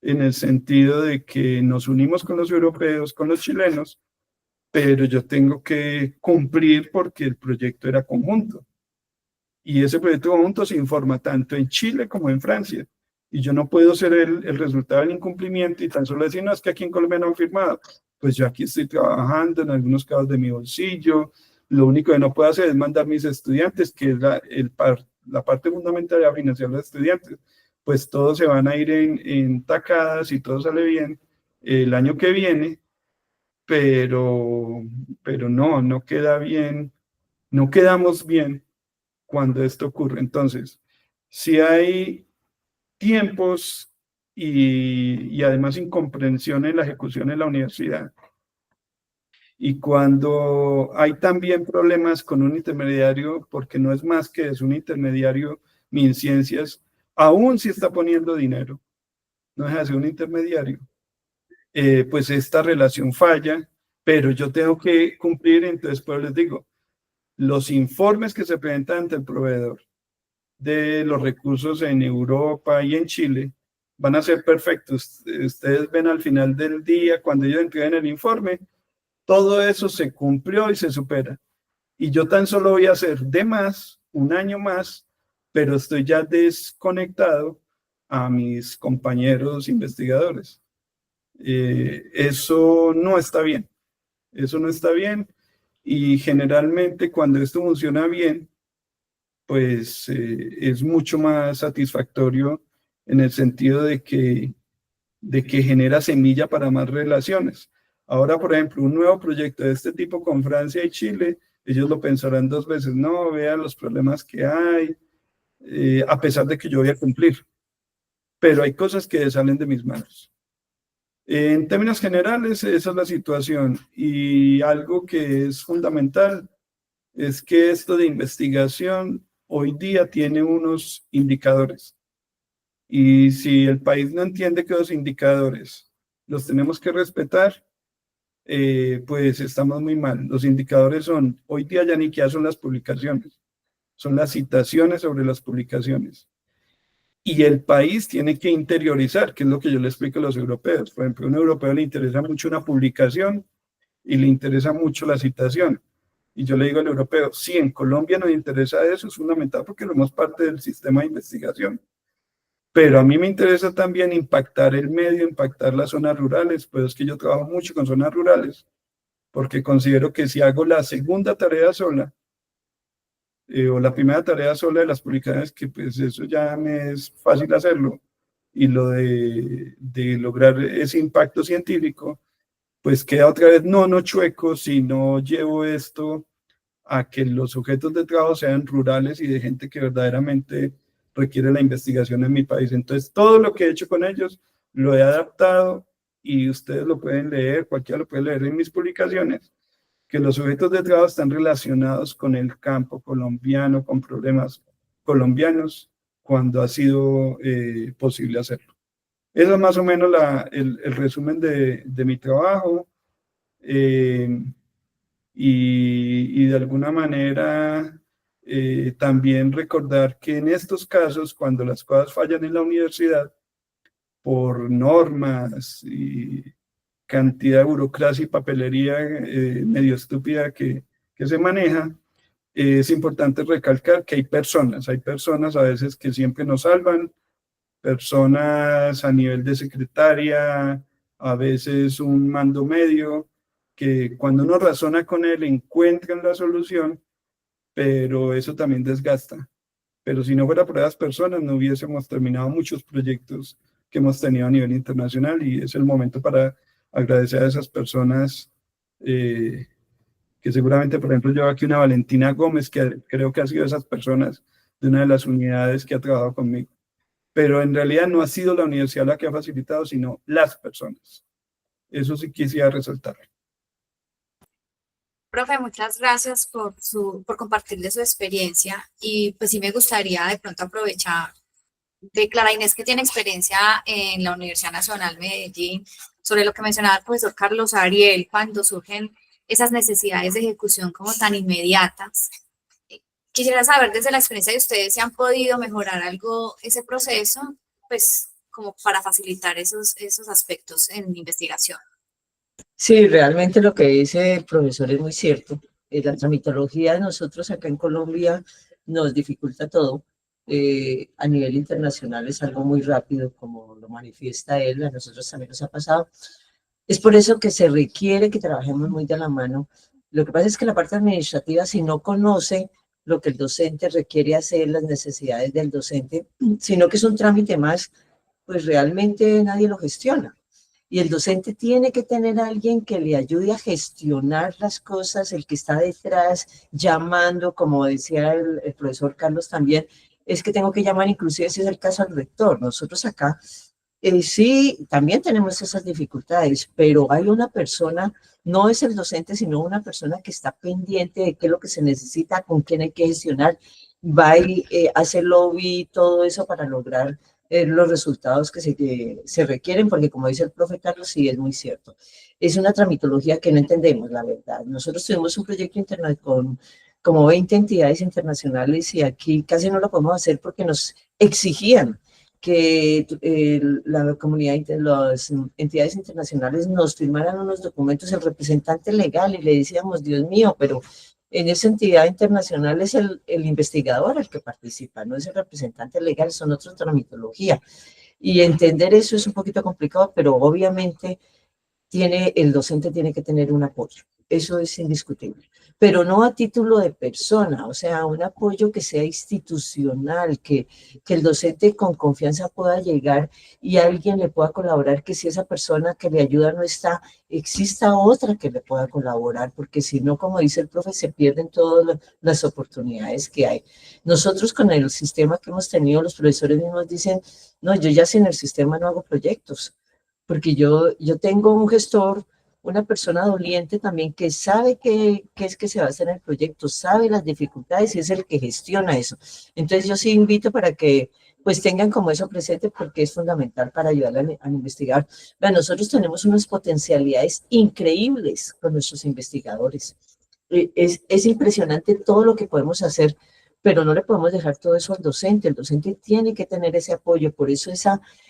Speaker 7: en el sentido de que nos unimos con los europeos, con los chilenos, pero yo tengo que cumplir porque el proyecto era conjunto. Y ese proyecto conjunto se informa tanto en Chile como en Francia. Y yo no puedo ser el resultado del incumplimiento y tan solo decir, no, es que aquí en Colombia no han firmado. Pues yo aquí estoy trabajando, en algunos casos de mi bolsillo. Lo único que no puedo hacer es mandar a mis estudiantes, que es la parte fundamental de la financiación de los estudiantes. Pues todos se van a ir en tacadas y todo sale bien el año que viene, pero no queda bien, no quedamos bien cuando esto ocurre. Entonces, si hay tiempos y además incomprensión en la ejecución en la universidad, y cuando hay también problemas con un intermediario, porque no es más que es un intermediario, MinCiencias, aún si está poniendo dinero, no deja de ser un intermediario, pues esta relación falla, pero yo tengo que cumplir. Entonces pues les digo, los informes que se presentan ante el proveedor de los recursos en Europa y en Chile van a ser perfectos. Ustedes ven al final del día, cuando ellos entreguen el informe, todo eso se cumplió y se supera. Y yo tan solo voy a hacer de más, un año más, pero estoy ya desconectado a mis compañeros investigadores. Eso no está bien. Eso no está bien. Y generalmente cuando esto funciona bien, pues es mucho más satisfactorio en el sentido de que genera semilla para más relaciones. Ahora, por ejemplo, un nuevo proyecto de este tipo con Francia y Chile, ellos lo pensarán 2 veces. No, vean los problemas que hay, a pesar de que yo voy a cumplir. Pero hay cosas que salen de mis manos. En términos generales, esa es la situación. Y algo que es fundamental es que esto de investigación hoy día tiene unos indicadores. Y si el país no entiende que los indicadores los tenemos que respetar, pues estamos muy mal. Los indicadores son, hoy día ya ni siquiera son las publicaciones, son las citaciones sobre las publicaciones. Y el país tiene que interiorizar, que es lo que yo le explico a los europeos. Por ejemplo, a un europeo le interesa mucho una publicación y le interesa mucho la citación. Y yo le digo al europeo, sí, en Colombia nos interesa eso, es fundamental porque somos parte del sistema de investigación. Pero a mí me interesa también impactar el medio, impactar las zonas rurales, pues es que yo trabajo mucho con zonas rurales, porque considero que si hago la segunda tarea sola, o la primera tarea sola de las publicaciones, que pues eso ya me es fácil hacerlo, y lo de lograr ese impacto científico, pues queda otra vez no chueco, si no llevo esto a que los objetos de trabajo sean rurales y de gente que verdaderamente requiere la investigación en mi país. Entonces, todo lo que he hecho con ellos lo he adaptado y ustedes lo pueden leer, cualquiera lo puede leer en mis publicaciones, que los objetos de trabajo están relacionados con el campo colombiano, con problemas colombianos, cuando ha sido posible hacerlo. Eso es más o menos el resumen de mi trabajo. Y de alguna manera también recordar que en estos casos, cuando las cosas fallan en la universidad, por normas y cantidad de burocracia y papelería medio estúpida que se maneja, es importante recalcar que hay personas a veces que siempre nos salvan, personas a nivel de secretaria, a veces un mando medio, que cuando uno razona con él encuentran la solución, pero eso también desgasta. Pero si no fuera por esas personas, no hubiésemos terminado muchos proyectos que hemos tenido a nivel internacional, y es el momento para agradecer a esas personas, que seguramente, por ejemplo, yo aquí una Valentina Gómez, que creo que ha sido de esas personas de una de las unidades que ha trabajado conmigo. Pero en realidad no ha sido la universidad la que ha facilitado, sino las personas. Eso sí quisiera resaltar.
Speaker 1: Profe, muchas gracias por compartirle su experiencia, y pues sí me gustaría de pronto aprovechar de Clara Inés, que tiene experiencia en la Universidad Nacional Medellín, sobre lo que mencionaba el profesor Carlos Ariel, cuando surgen esas necesidades de ejecución como tan inmediatas. Quisiera saber desde la experiencia de ustedes si han podido mejorar algo ese proceso, pues como para facilitar esos aspectos en investigación.
Speaker 3: Sí, realmente lo que dice el profesor es muy cierto. La tramitología de nosotros acá en Colombia nos dificulta todo. A nivel internacional es algo muy rápido, como lo manifiesta él, a nosotros también nos ha pasado. Es por eso que se requiere que trabajemos muy de la mano. Lo que pasa es que la parte administrativa, si no conoce lo que el docente requiere hacer, las necesidades del docente, sino que es un trámite más, pues realmente nadie lo gestiona. Y el docente tiene que tener a alguien que le ayude a gestionar las cosas, el que está detrás, llamando, como decía el profesor Carlos también, es que tengo que llamar, inclusive si es el caso, al rector. Nosotros acá sí, también tenemos esas dificultades, pero hay una persona, no es el docente, sino una persona que está pendiente de qué es lo que se necesita, con quién hay que gestionar, va y hace lobby, todo eso para lograr los resultados que se requieren, porque como dice el profe Carlos, sí, es muy cierto. Es una tramitología que no entendemos, la verdad. Nosotros tuvimos un proyecto internet con como 20 entidades internacionales, y aquí casi no lo podemos hacer porque nos exigían que la comunidad, las entidades internacionales nos firmaran unos documentos, el representante legal, y le decíamos, Dios mío, pero en esa entidad internacional es el investigador el que participa, no es el representante legal, son otra tramitología. Y entender eso es un poquito complicado, pero obviamente el docente tiene que tener un apoyo. Eso es indiscutible, pero no a título de persona, o sea, un apoyo que sea institucional, que el docente con confianza pueda llegar y alguien le pueda colaborar, que si esa persona que le ayuda no está, exista otra que le pueda colaborar, porque si no, como dice el profe, se pierden todas las oportunidades que hay. Nosotros con el sistema que hemos tenido, los profesores mismos dicen, no, yo ya sin el sistema no hago proyectos, porque yo tengo un gestor, una persona doliente también que sabe qué es que se va a hacer en el proyecto, sabe las dificultades y es el que gestiona eso. Entonces yo sí invito para que pues tengan como eso presente, porque es fundamental para ayudar a investigar. Bueno, nosotros tenemos unas potencialidades increíbles con nuestros investigadores. Es impresionante todo lo que podemos hacer, pero no le podemos dejar todo eso al docente. El docente tiene que tener ese apoyo, por eso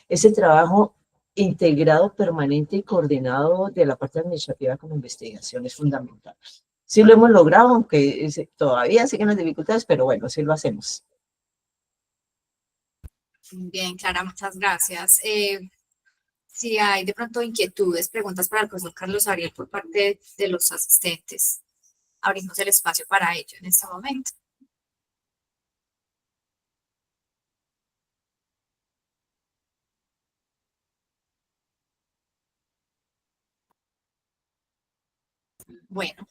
Speaker 3: ese trabajo integrado, permanente y coordinado de la parte administrativa con investigación es fundamental. Sí lo hemos logrado, aunque todavía siguen las dificultades, pero bueno, sí lo hacemos.
Speaker 1: Bien, Clara, muchas gracias. Si hay de pronto inquietudes, preguntas para el profesor Carlos Ariel por parte de los asistentes, abrimos el espacio para ello en este momento. Bueno,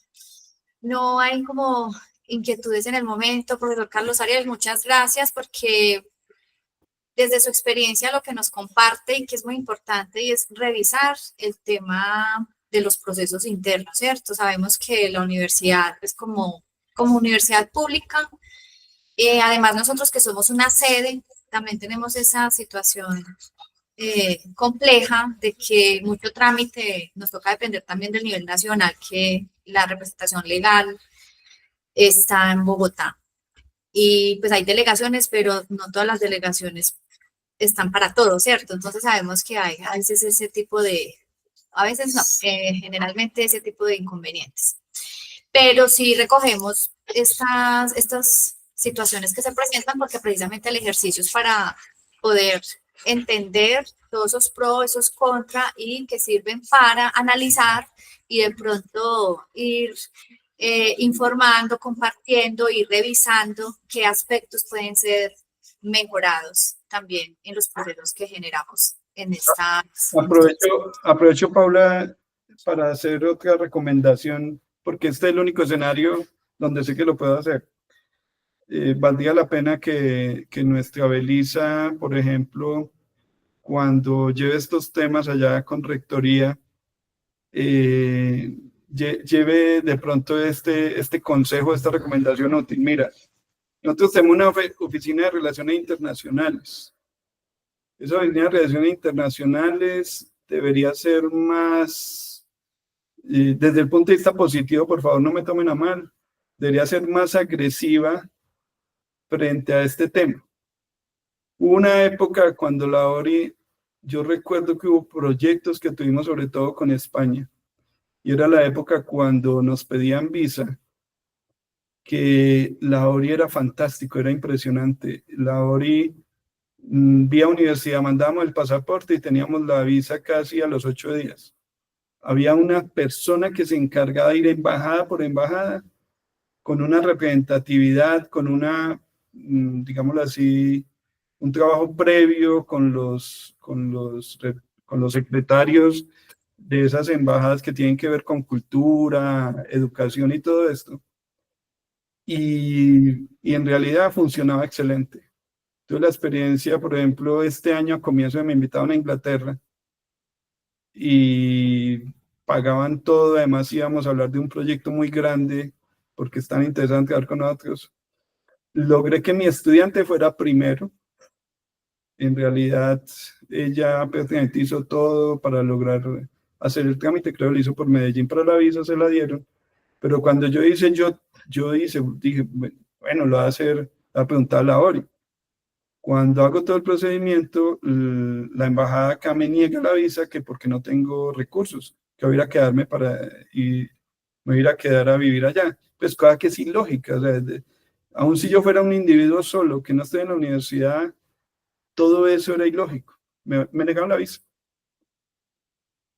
Speaker 1: no hay como inquietudes en el momento, profesor Carlos Ariel, muchas gracias porque desde su experiencia lo que nos comparte y que es muy importante y es revisar el tema de los procesos internos, ¿cierto? Sabemos que la universidad es como universidad pública, además nosotros que somos una sede, también tenemos esa situación compleja de que mucho trámite nos toca depender también del nivel nacional, que la representación legal está en Bogotá. Y pues hay delegaciones, pero no todas las delegaciones están para todo, ¿cierto? Entonces sabemos que hay a veces ese tipo de, a veces no, generalmente ese tipo de inconvenientes. Pero sí recogemos estas situaciones que se presentan porque precisamente el ejercicio es para poder entender todos esos pros, esos contra y que sirven para analizar y de pronto ir informando, compartiendo y revisando qué aspectos pueden ser mejorados también en los procesos que generamos en esta.
Speaker 7: Aprovecho, Paula, para hacer otra recomendación, porque este es el único escenario donde sé que lo puedo hacer. Valdría la pena que nuestra Belisa, por ejemplo, cuando lleve estos temas allá con rectoría, lleve de pronto este consejo, esta recomendación útil. Mira, nosotros tenemos una oficina de relaciones internacionales. Esa oficina de relaciones internacionales debería ser más, desde el punto de vista positivo, por favor no me tomen a mal, debería ser más agresiva frente a este tema. Hubo una época cuando la ORI, yo recuerdo que hubo proyectos que tuvimos sobre todo con España, y era la época cuando nos pedían visa, que la ORI era fantástico, era impresionante. La ORI, vía universidad, mandábamos el pasaporte y teníamos la visa casi a los 8 días. Había una persona que se encargaba de ir embajada por embajada, con una representatividad, con una, digámoslo así, un trabajo previo con los secretarios de esas embajadas que tienen que ver con cultura, educación y todo esto. Y en realidad funcionaba excelente. Tuve la experiencia, por ejemplo, este año a comienzo me invitaron a Inglaterra y pagaban todo, además íbamos a hablar de un proyecto muy grande porque están interesados en quedar con nosotros. Logré que mi estudiante fuera primero. En realidad, ella prácticamente hizo todo para lograr hacer el trámite, creo que lo hizo por Medellín para la visa, se la dieron. Pero cuando yo dije, bueno, lo va a hacer, a preguntar a la ORI. Cuando hago todo el procedimiento, la embajada acá me niega la visa que porque no tengo recursos, que voy a ir a quedarme y me voy a ir a quedar a vivir allá. Pues cosa que es ilógica. O sea, aun si yo fuera un individuo solo, que no estoy en la universidad, todo eso era ilógico. Me negaron la visa.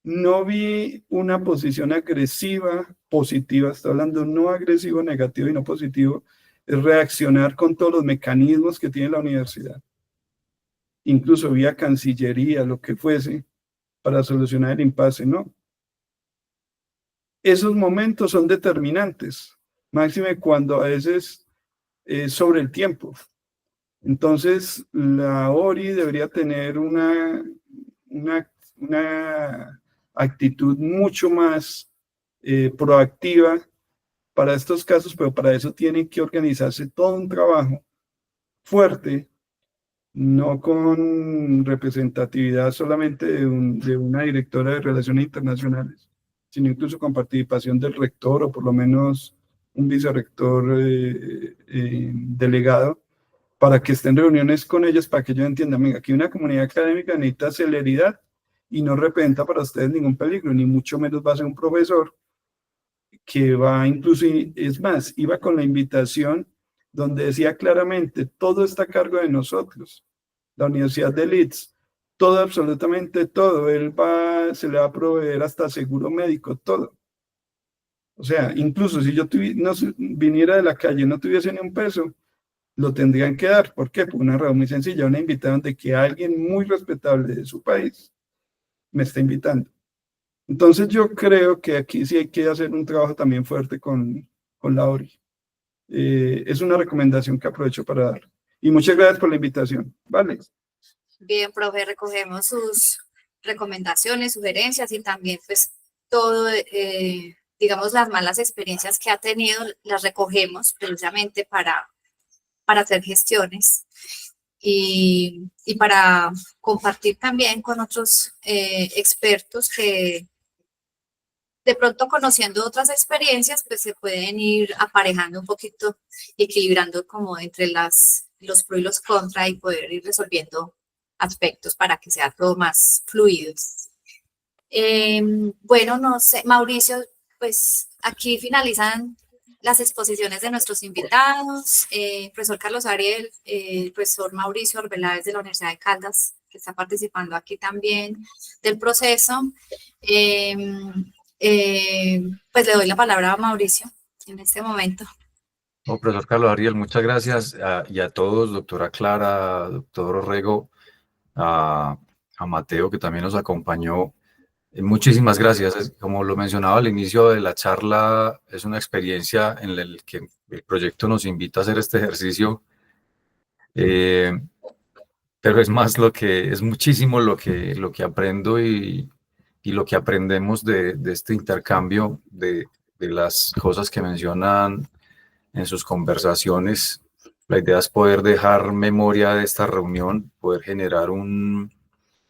Speaker 7: No vi una posición agresiva, positiva, estoy hablando no agresivo, negativo y no positivo, es reaccionar con todos los mecanismos que tiene la universidad, incluso vía Cancillería, lo que fuese, para solucionar el impasse, ¿no? Esos momentos son determinantes, máxime cuando a veces es sobre el tiempo. Entonces, la ORI debería tener una actitud mucho más proactiva para estos casos, pero para eso tiene que organizarse todo un trabajo fuerte, no con representatividad solamente de una directora de Relaciones Internacionales, sino incluso con participación del rector o por lo menos un vicerrector delegado, para que estén en reuniones con ellos, para que ellos entiendan, venga, aquí una comunidad académica necesita celeridad y no representa para ustedes ningún peligro, ni mucho menos va a ser un profesor que va incluso, es más, iba con la invitación donde decía claramente, todo está a cargo de nosotros, la Universidad de Leeds, todo, absolutamente todo, se le va a proveer hasta seguro médico, todo. O sea, incluso si yo viniera de la calle y no tuviese ni un peso, lo tendrían que dar. ¿Por qué? Por una razón muy sencilla, una invitación de que alguien muy respetable de su país me está invitando. Entonces yo creo que aquí sí hay que hacer un trabajo también fuerte con la ORI. Es una recomendación que aprovecho para dar. Y muchas gracias por la invitación. Vale.
Speaker 1: Bien, profe, recogemos sus recomendaciones, sugerencias y también pues todo, digamos, las malas experiencias que ha tenido, las recogemos precisamente para hacer gestiones y para compartir también con otros expertos que de pronto conociendo otras experiencias, pues se pueden ir aparejando un poquito, equilibrando como entre los pros y los contras y poder ir resolviendo aspectos para que sea todo más fluido. Bueno, no sé, Mauricio, pues aquí finalizan las exposiciones de nuestros invitados, profesor Carlos Ariel, profesor Mauricio Arbeláez de la Universidad de Caldas, que está participando aquí también del proceso. Pues le doy la palabra a Mauricio en este momento.
Speaker 4: No, profesor Carlos Ariel, muchas gracias y a todos, doctora Clara, doctor Orrego, a Mateo, que también nos acompañó. Muchísimas gracias. Como lo mencionaba al inicio de la charla, es una experiencia en la que el proyecto nos invita a hacer este ejercicio, pero es muchísimo lo que aprendo y lo que aprendemos de este intercambio de las cosas que mencionan en sus conversaciones. La idea es poder dejar memoria de esta reunión, poder generar como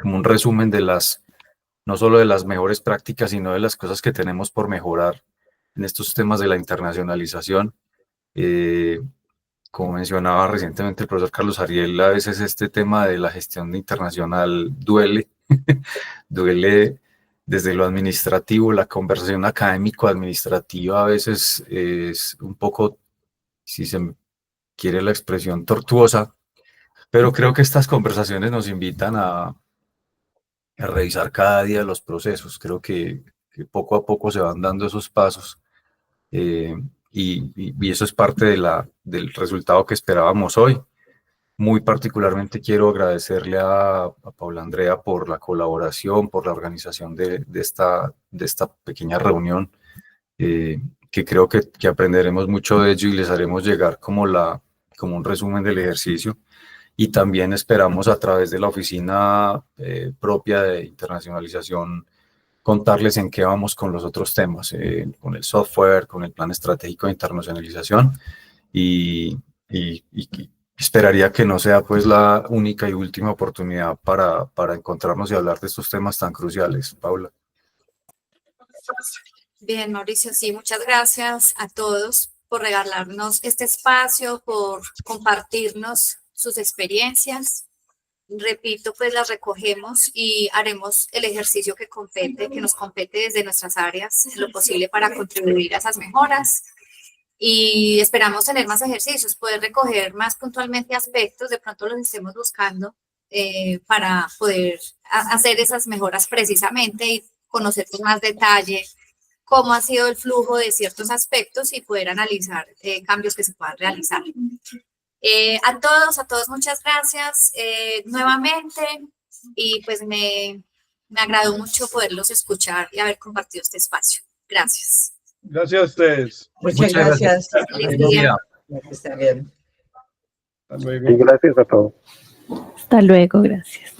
Speaker 4: un resumen de no solo de las mejores prácticas, sino de las cosas que tenemos por mejorar en estos temas de la internacionalización. Como mencionaba recientemente el profesor Carlos Ariel, a veces este tema de la gestión internacional duele, duele desde lo administrativo, la conversación académico-administrativa a veces es un poco, si se quiere la expresión, tortuosa, pero creo que estas conversaciones nos invitan a revisar cada día los procesos. Creo que poco a poco se van dando esos pasos y eso es parte del resultado que esperábamos hoy. Muy particularmente quiero agradecerle a Paula Andrea por la colaboración, por la organización de esta pequeña reunión, que creo que aprenderemos mucho de ello y les haremos llegar como un resumen del ejercicio. Y también esperamos a través de la oficina propia de internacionalización contarles en qué vamos con los otros temas, con el software, con el plan estratégico de internacionalización y esperaría que no sea pues la única y última oportunidad para encontrarnos y hablar de estos temas tan cruciales. Paula.
Speaker 1: Bien, Mauricio, sí, muchas gracias a todos por regalarnos este espacio, por compartirnos sus experiencias. Repito, pues las recogemos y haremos el ejercicio que nos compete desde nuestras áreas, en lo posible para contribuir a esas mejoras. Y esperamos tener más ejercicios, poder recoger más puntualmente aspectos, de pronto los estemos buscando para poder hacer esas mejoras precisamente y conocer con más detalle cómo ha sido el flujo de ciertos aspectos y poder analizar cambios que se puedan realizar. A todos, muchas gracias nuevamente y pues me agradó mucho poderlos escuchar y haber compartido este espacio. Gracias.
Speaker 7: Gracias a ustedes.
Speaker 3: Muchas gracias.
Speaker 1: Feliz día.
Speaker 3: Que esté bien.
Speaker 7: Hasta luego.
Speaker 8: Y gracias a todos.
Speaker 5: Hasta luego, gracias.